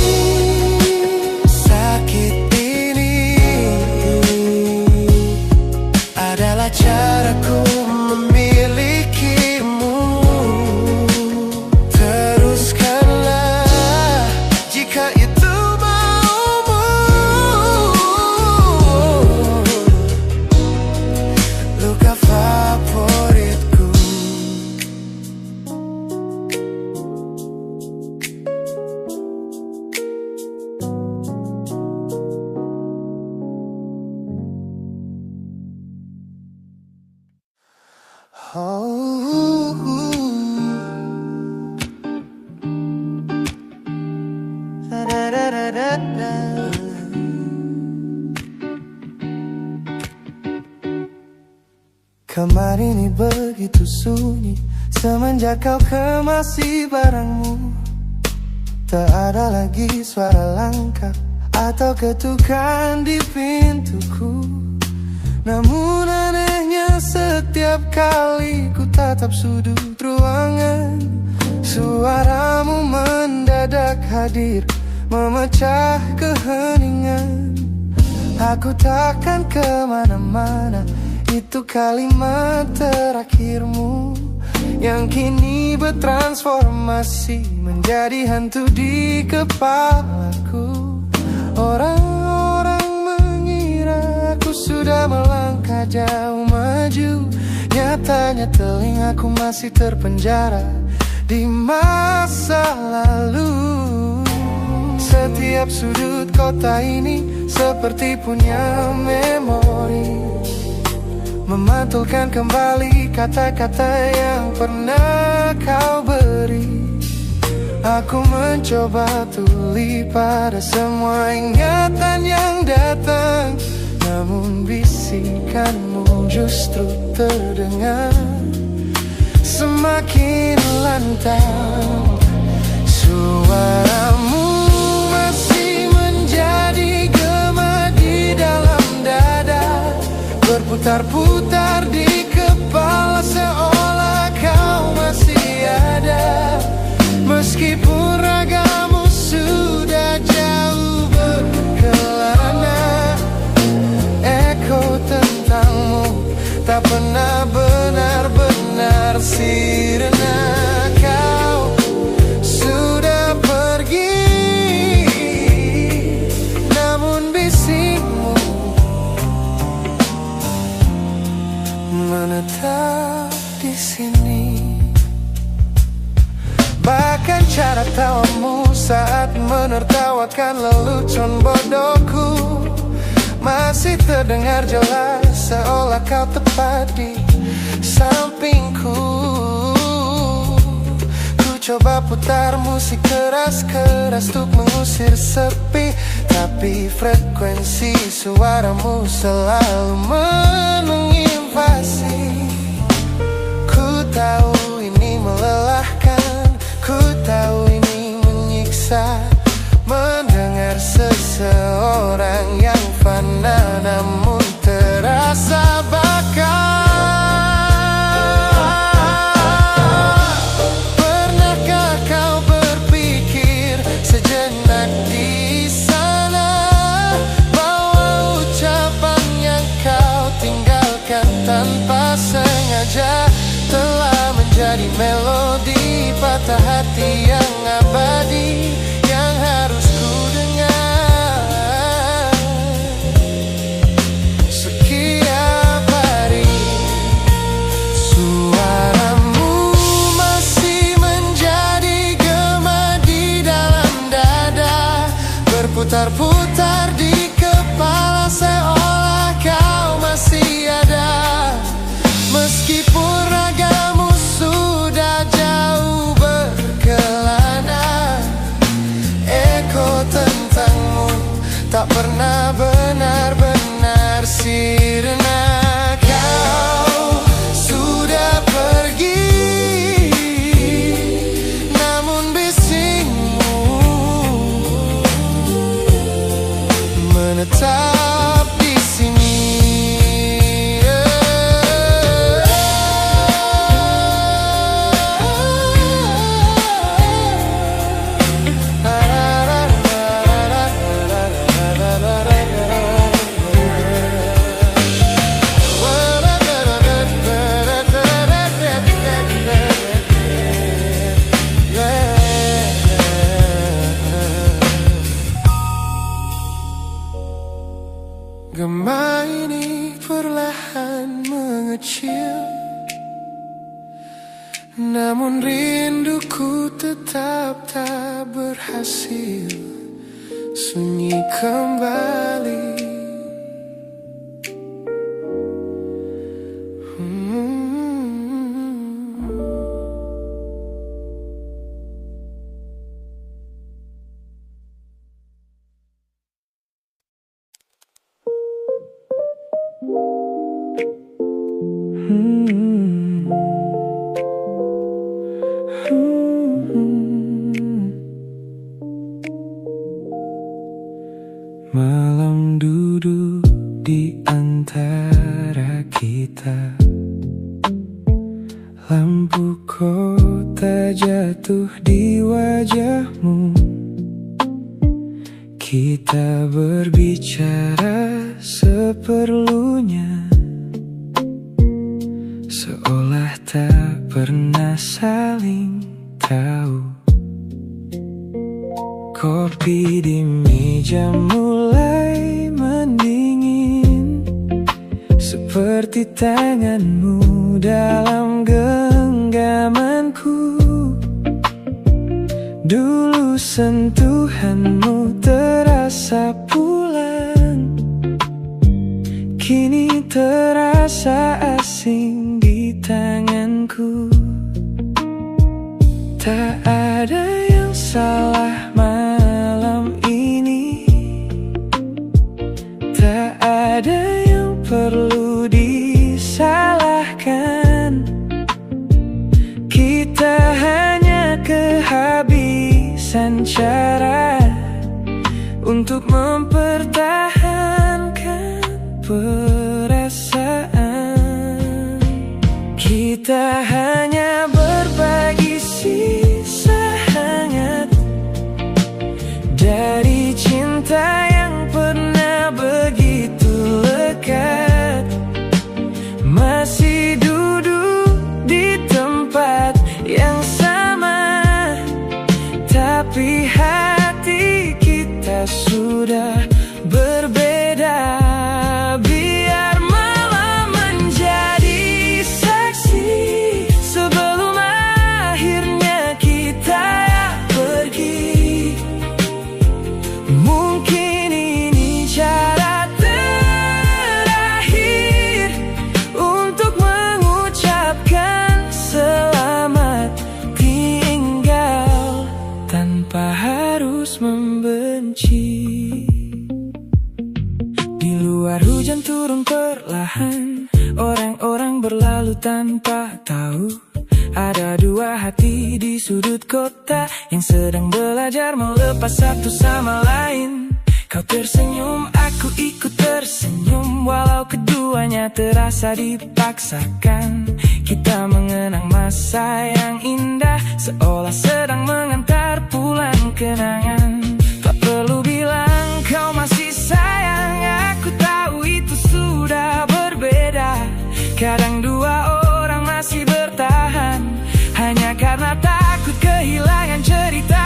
Sakit ini adalah caraku memilikimu. Teruskanlah jika itu maumu. Luka favoritku. Kamar ini begitu sunyi semenjak kau kemasi barangmu. Tak ada lagi suara langkah atau ketukan di pintuku. Namun anehnya setiap kali ku tatap sudut ruangan, suaramu mendadak hadir, memecah keheningan. Aku takkan kemana-mana, itu kalimat terakhirmu yang kini bertransformasi menjadi hantu di kepalaku. Orang-orang mengira aku sudah melangkah jauh maju, nyatanya telingaku masih terpenjara di masa lalu. Setiap sudut kota ini seperti punya memori, memantulkan kembali kata-kata yang pernah kau beri. Aku mencoba tuli pada semua ingatan yang datang, namun bisikanmu justru terdengar semakin lantang. Suaramu masih menjadi gema di dalam dada, berputar-putar di kepala seolah kau masih ada. Meskipun ragamu sudah jauh berkelana, eko tentangmu tak pernah benar-benar sirna. Kau sudah pergi, namun bisikmu menetap di sini. Bahkan cara tawamu saat menertawakan lelucon bodohku masih terdengar jelas, seolah kau tepat di sampingku. Ku coba putar musik keras-keras untuk mengusir sepi, tapi frekuensi suaramu selalu menginvasi. Ku tahu ini melelahkan, ku tahu ini menyiksa, mendengar seseorang yang fana namun terasa bakal. Pernahkah kau berpikir sejenak di sana bahwa ucapan yang kau tinggalkan tanpa sengaja telah menjadi melodi patah hati yang abadi yang harus ku dengar setiap hari. Suaramu masih menjadi gema di dalam dada, berputar-putar di kepala seolah kau masih ada. Meskipun ragamu sudah jauh berkelana, eko tentangmu tak pernah benar-benar sirna. Kau sudah pergi, namun bisikmu menetap di sini. Gema ini perlahan mengecil, namun rinduku tetap tak berhasil sunyi kembali. Lampu kota jatuh di wajahmu. Kita berbicara seperlunya, seolah tak pernah saling tahu. Kopi di meja mulai mendingin, seperti tanganmu dalam genggamanku. Dulu sentuhanmu terasa pulang, kini terasa asing di tanganku. Tak ada yang salah malam ini, tak ada yang perlu disalahkan. Kita hanya kehabisan cara untuk mempertahankan perasaan. Kita hanya berbagi sisa hangat dari cinta yang pernah begitu lekat. Masih duduk di tempat yang sama, tapi hati kita sudah berbeda. Biar malam menjadi saksi sebelum akhirnya kita pergi. Mungkin ini cara terakhir untuk mengucapkan selamat tinggal tanpa harus membenci. Di luar hujan turun perlahan, orang-orang berlalu tanpa tahu. Ada dua hati di sudut kota yang sedang belajar melepas satu sama lain. Kau tersenyum, aku ikut tersenyum, walau keduanya terasa dipaksakan. Kita mengenang masa yang indah, seolah sedang mengantar pulang kenangan. Tak perlu bilang kau masih sayang, aku tahu itu sudah berbeda. Kadang dua orang masih bertahan hanya karena takut kehilangan cerita.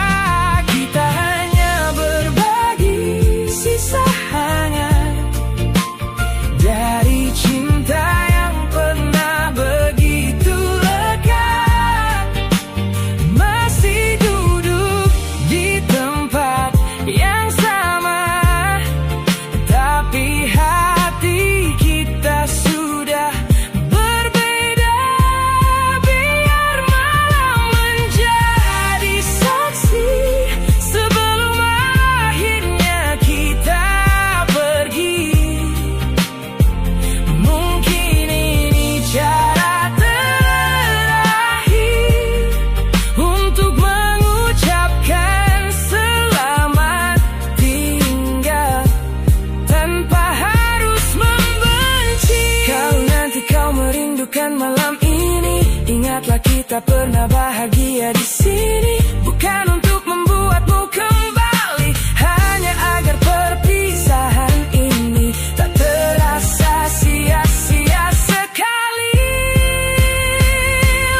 Kita hanya berbagi sisa hangat dari cinta yang pernah begitu lekat. Masih duduk di tempat yang sama, tapi hati kita sudah berbeda. Biar malam menjadi saksi sebelum akhirnya kita pergi. Mungkin ini cara terakhir untuk mengucapkan selamat tinggal tanpa harus membenci. Kalau nanti kau merindukan malam ini, ingatlah kita pernah bahagia di sini. Bukan untuk membuatmu kembali, hanya agar perpisahan ini tak terasa sia-sia sekali.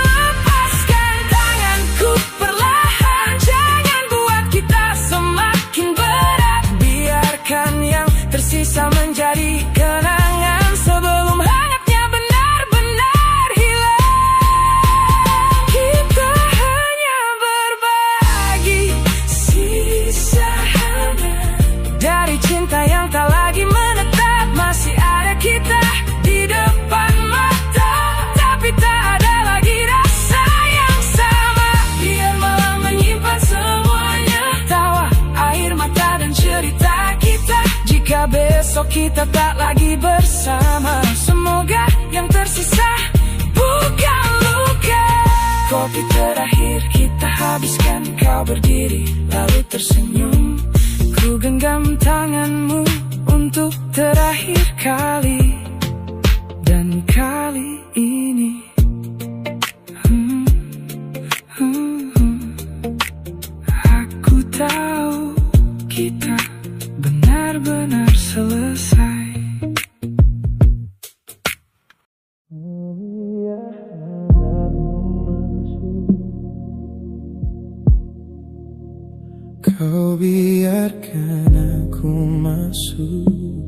Lepaskan tanganku perlahan, jangan buat kita semakin berat. Biarkan yang tersisa menjadi kenangan sebelum hangatnya benar-benar hilang. Kita hanya berbagi sisa hangat dari cinta yang tak lagi menetap. Masih ada kita di depan mata, tapi tak ada lagi rasa yang sama. Biar malam menyimpan semuanya, tawa, air mata dan cerita kita. Jika besok kita tak lagi bersama, semoga yang tersisa bukan luka. Kopi terakhir kita habiskan, kau berdiri lalu tersenyum. Ku genggam tanganmu untuk terakhir kali, dan kali ini masuk,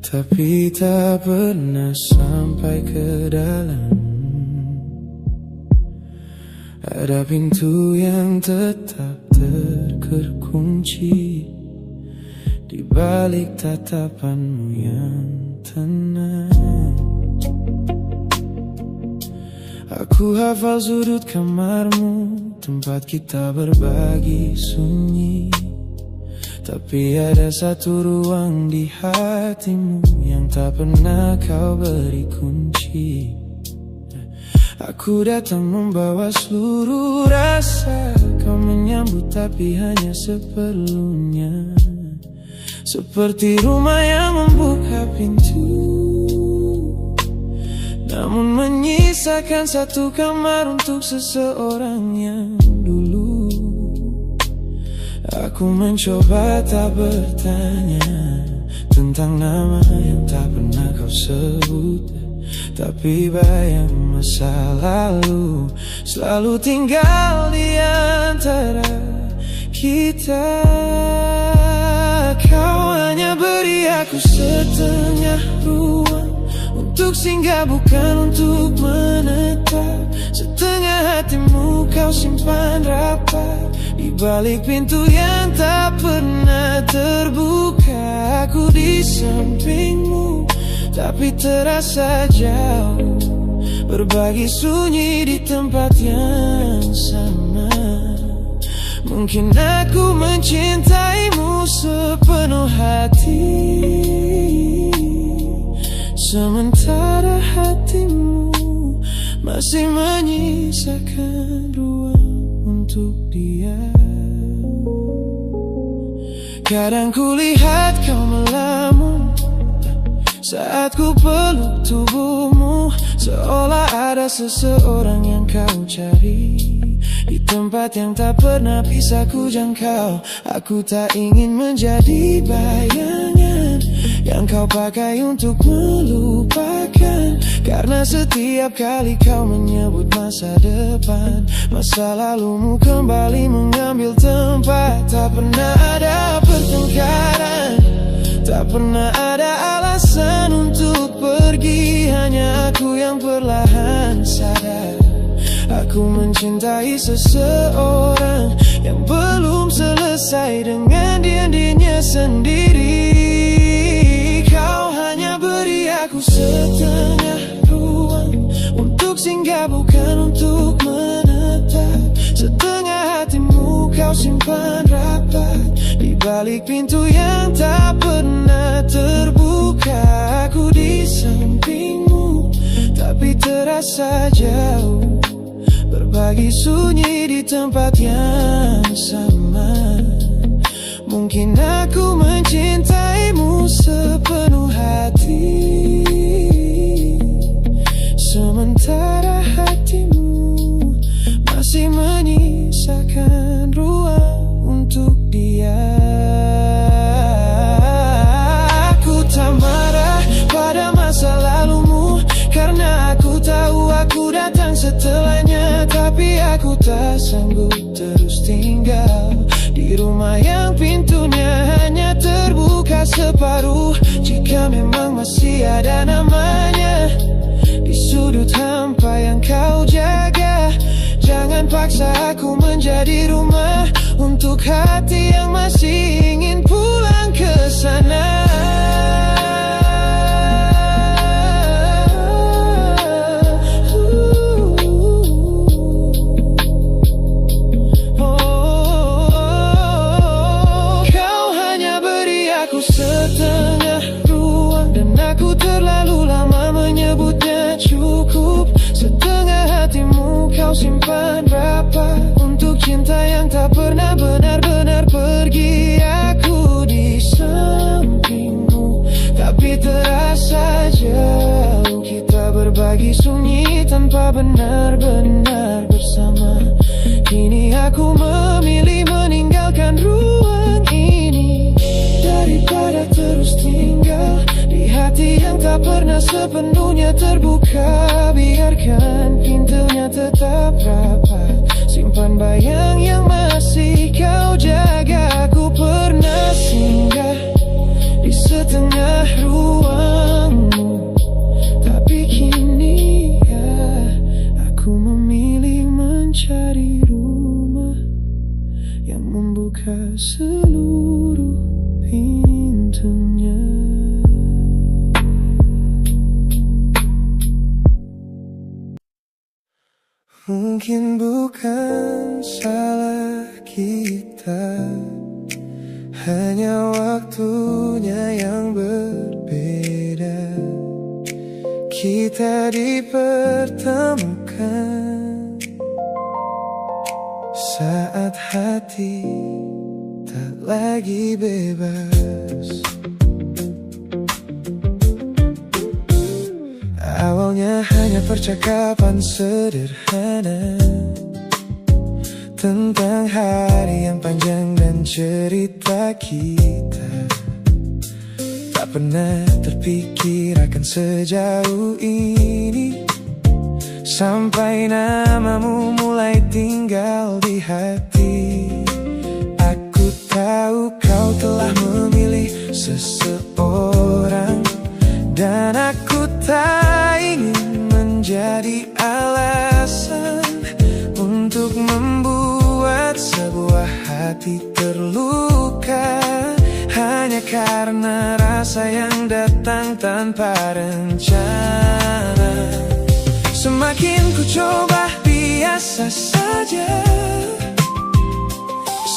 tapi tak pernah sampai ke dalam. Ada pintu yang tetap terkunci di balik tatapanmu yang tenang. Aku hafal sudut kamarmu, tempat kita berbagi sunyi. Tapi ada satu ruang di hatimu yang tak pernah kau beri kunci. Aku datang membawa seluruh rasa, kau menyambut tapi hanya seperlunya. Seperti rumah yang membuka pintu, namun menyisakan satu kamar untuk seseorang yang dulu. Aku mencoba tak bertanya tentang nama yang tak pernah kau sebut, tapi bayang masa lalu selalu tinggal di antara kita. Kau hanya beri aku setengah ruang untuk singgah, bukan untuk menetap. Setengah hatimu kau simpan rapat di balik pintu yang tak pernah terbuka. Aku di sampingmu tapi terasa jauh, berbagi sunyi di tempat yang sama. Mungkin aku mencintaimu sepenuh hati, sementara hatimu masih menyisakan ruang untuk dia. Kadang kulihat kau melamun saat ku peluk tubuhmu, seolah ada seseorang yang kau cari di tempat yang tak pernah bisa ku jangkau. Aku tak ingin menjadi bayangan yang kau pakai untuk melupakan, karena setiap kali kau menyebut masa depan, masa lalumu kembali mengambil tempat. Tak pernah ada pertengkaran, tak pernah ada alasan untuk pergi. Hanya aku yang perlahan sadar, aku mencintai seseorang yang belum selesai dengan dirinya sendiri. Kau hanya beri aku setengah ruang untuk singgah, bukan untuk menetap. Setengah hatimu kau simpan rapat di balik pintu yang tak pernah terbuka. Aku di sampingmu tapi terasa jauh, berbagi sunyi di tempat yang sama. Mungkin aku mencintaimu sepenuh hati, sementara hatimu masih menyisakan ruang untuk dia. Aku tak marah pada masa lalumu, karena aku tahu aku datang setelahnya. Tapi aku tak sanggup terus tinggal di rumah yang pintunya hanya terbuka separuh. Jika memang masih ada namanya di sudut hampa yang kau jaga, jangan paksa aku menjadi rumah untuk hati yang masih ingin pulang ke sana. Setengah ruang dan aku terlalu lama menyebutnya cukup. Setengah hatimu kau simpan rapat untuk cinta yang tak pernah benar-benar pergi. Aku di sampingmu tapi terasa jauh, kita berbagi sunyi tanpa benar-benar bersama. Kini aku memilih meninggalkan ruang ini daripada terus tinggal di hati yang tak pernah sepenuhnya terbuka. Biarkan pintunya tetap rapat, simpan bayang yang masih kau jaga. Aku pernah tengah ruangmu. Tapi kini ya, aku memilih mencari rumah yang membuka seluruh pintunya. Mungkin bukan salah kita, hanya waktunya yang berbeda. Kita dipertemukan saat hati tak lagi bebas. Awalnya hanya percakapan sederhana tentang hari yang panjang dan cerita kita. Tak pernah terpikir akan sejauh ini, sampai namamu mulai tinggal di hati. Aku tahu kau telah memilih seseorang, dan aku tak ingin menjadi alasan untuk membuat sebuah hati terluka, hanya karena rasa yang datang tanpa rencana. Semakin ku coba biasa saja,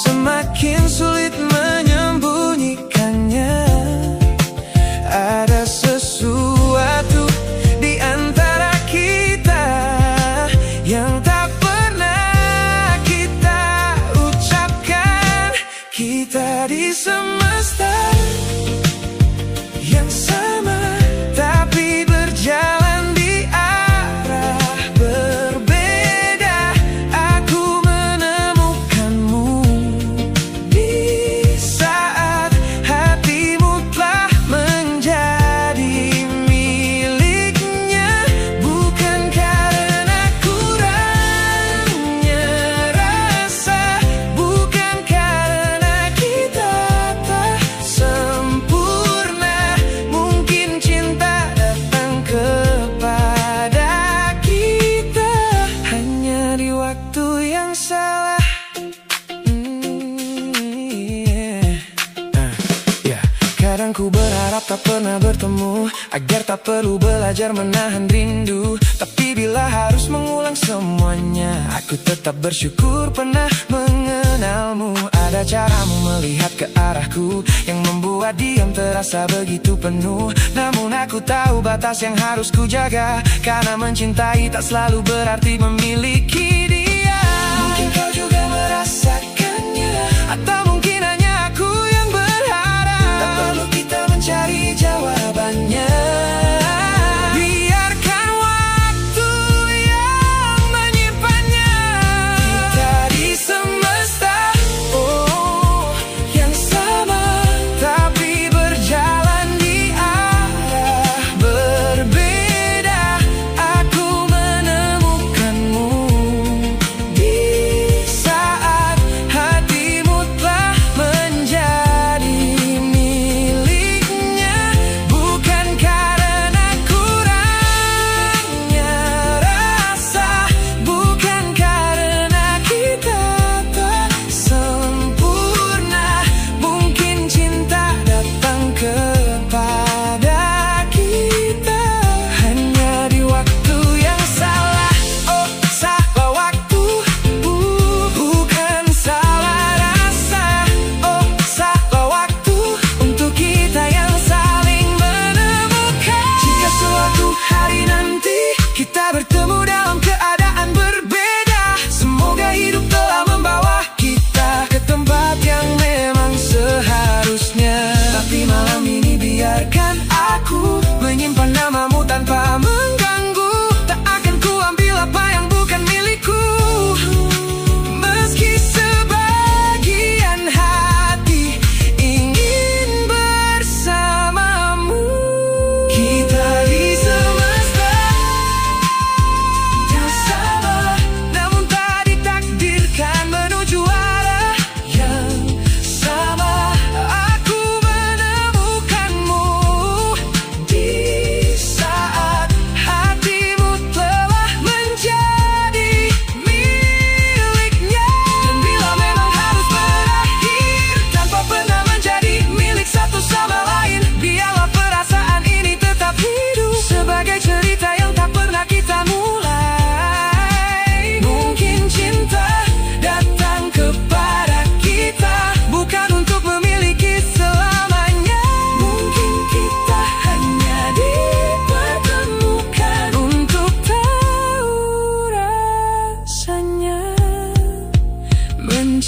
semakin sulit menyembunyikannya. Ada sesuatu di antara kita yang tak pernah kita ucapkan. Kita di semesta yang sama, tapi berjalan di arah berbeda. Aku menemukanmu di saat hatimu telah menjadi miliknya. Bukan karena kurangnya rasa, bukan karena kita tak sempurna. Mungkin cinta datang kepada kita hanya di waktu yang salah. Kadang ku berharap tak pernah bertemu, agar tak perlu belajar menahan rindu. Tapi bila harus mengulang semuanya, aku tetap bersyukur pernah mengenalmu. Ada caramu melihat ke arahku yang membuat diam terasa begitu penuh. Namun aku tahu batas yang harus ku jaga, karena mencintai tak selalu berarti memiliki dia. Mungkin kau juga merasakannya, atau mungkin hanya aku yang berharap. Tak perlu kita mencari jawabannya, biarkan waktu yang menyimpannya. Kita di semesta yang sama, tapi berjalan di arah berbeda. Aku menemukanmu di saat hatimu telah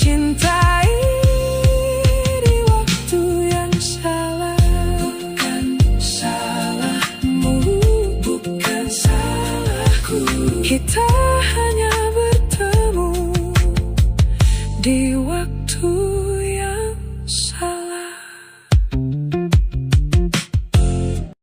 mencintai di waktu yang salah. Bukan salahmu, bukan salahku. Kita hanya bertemu di waktu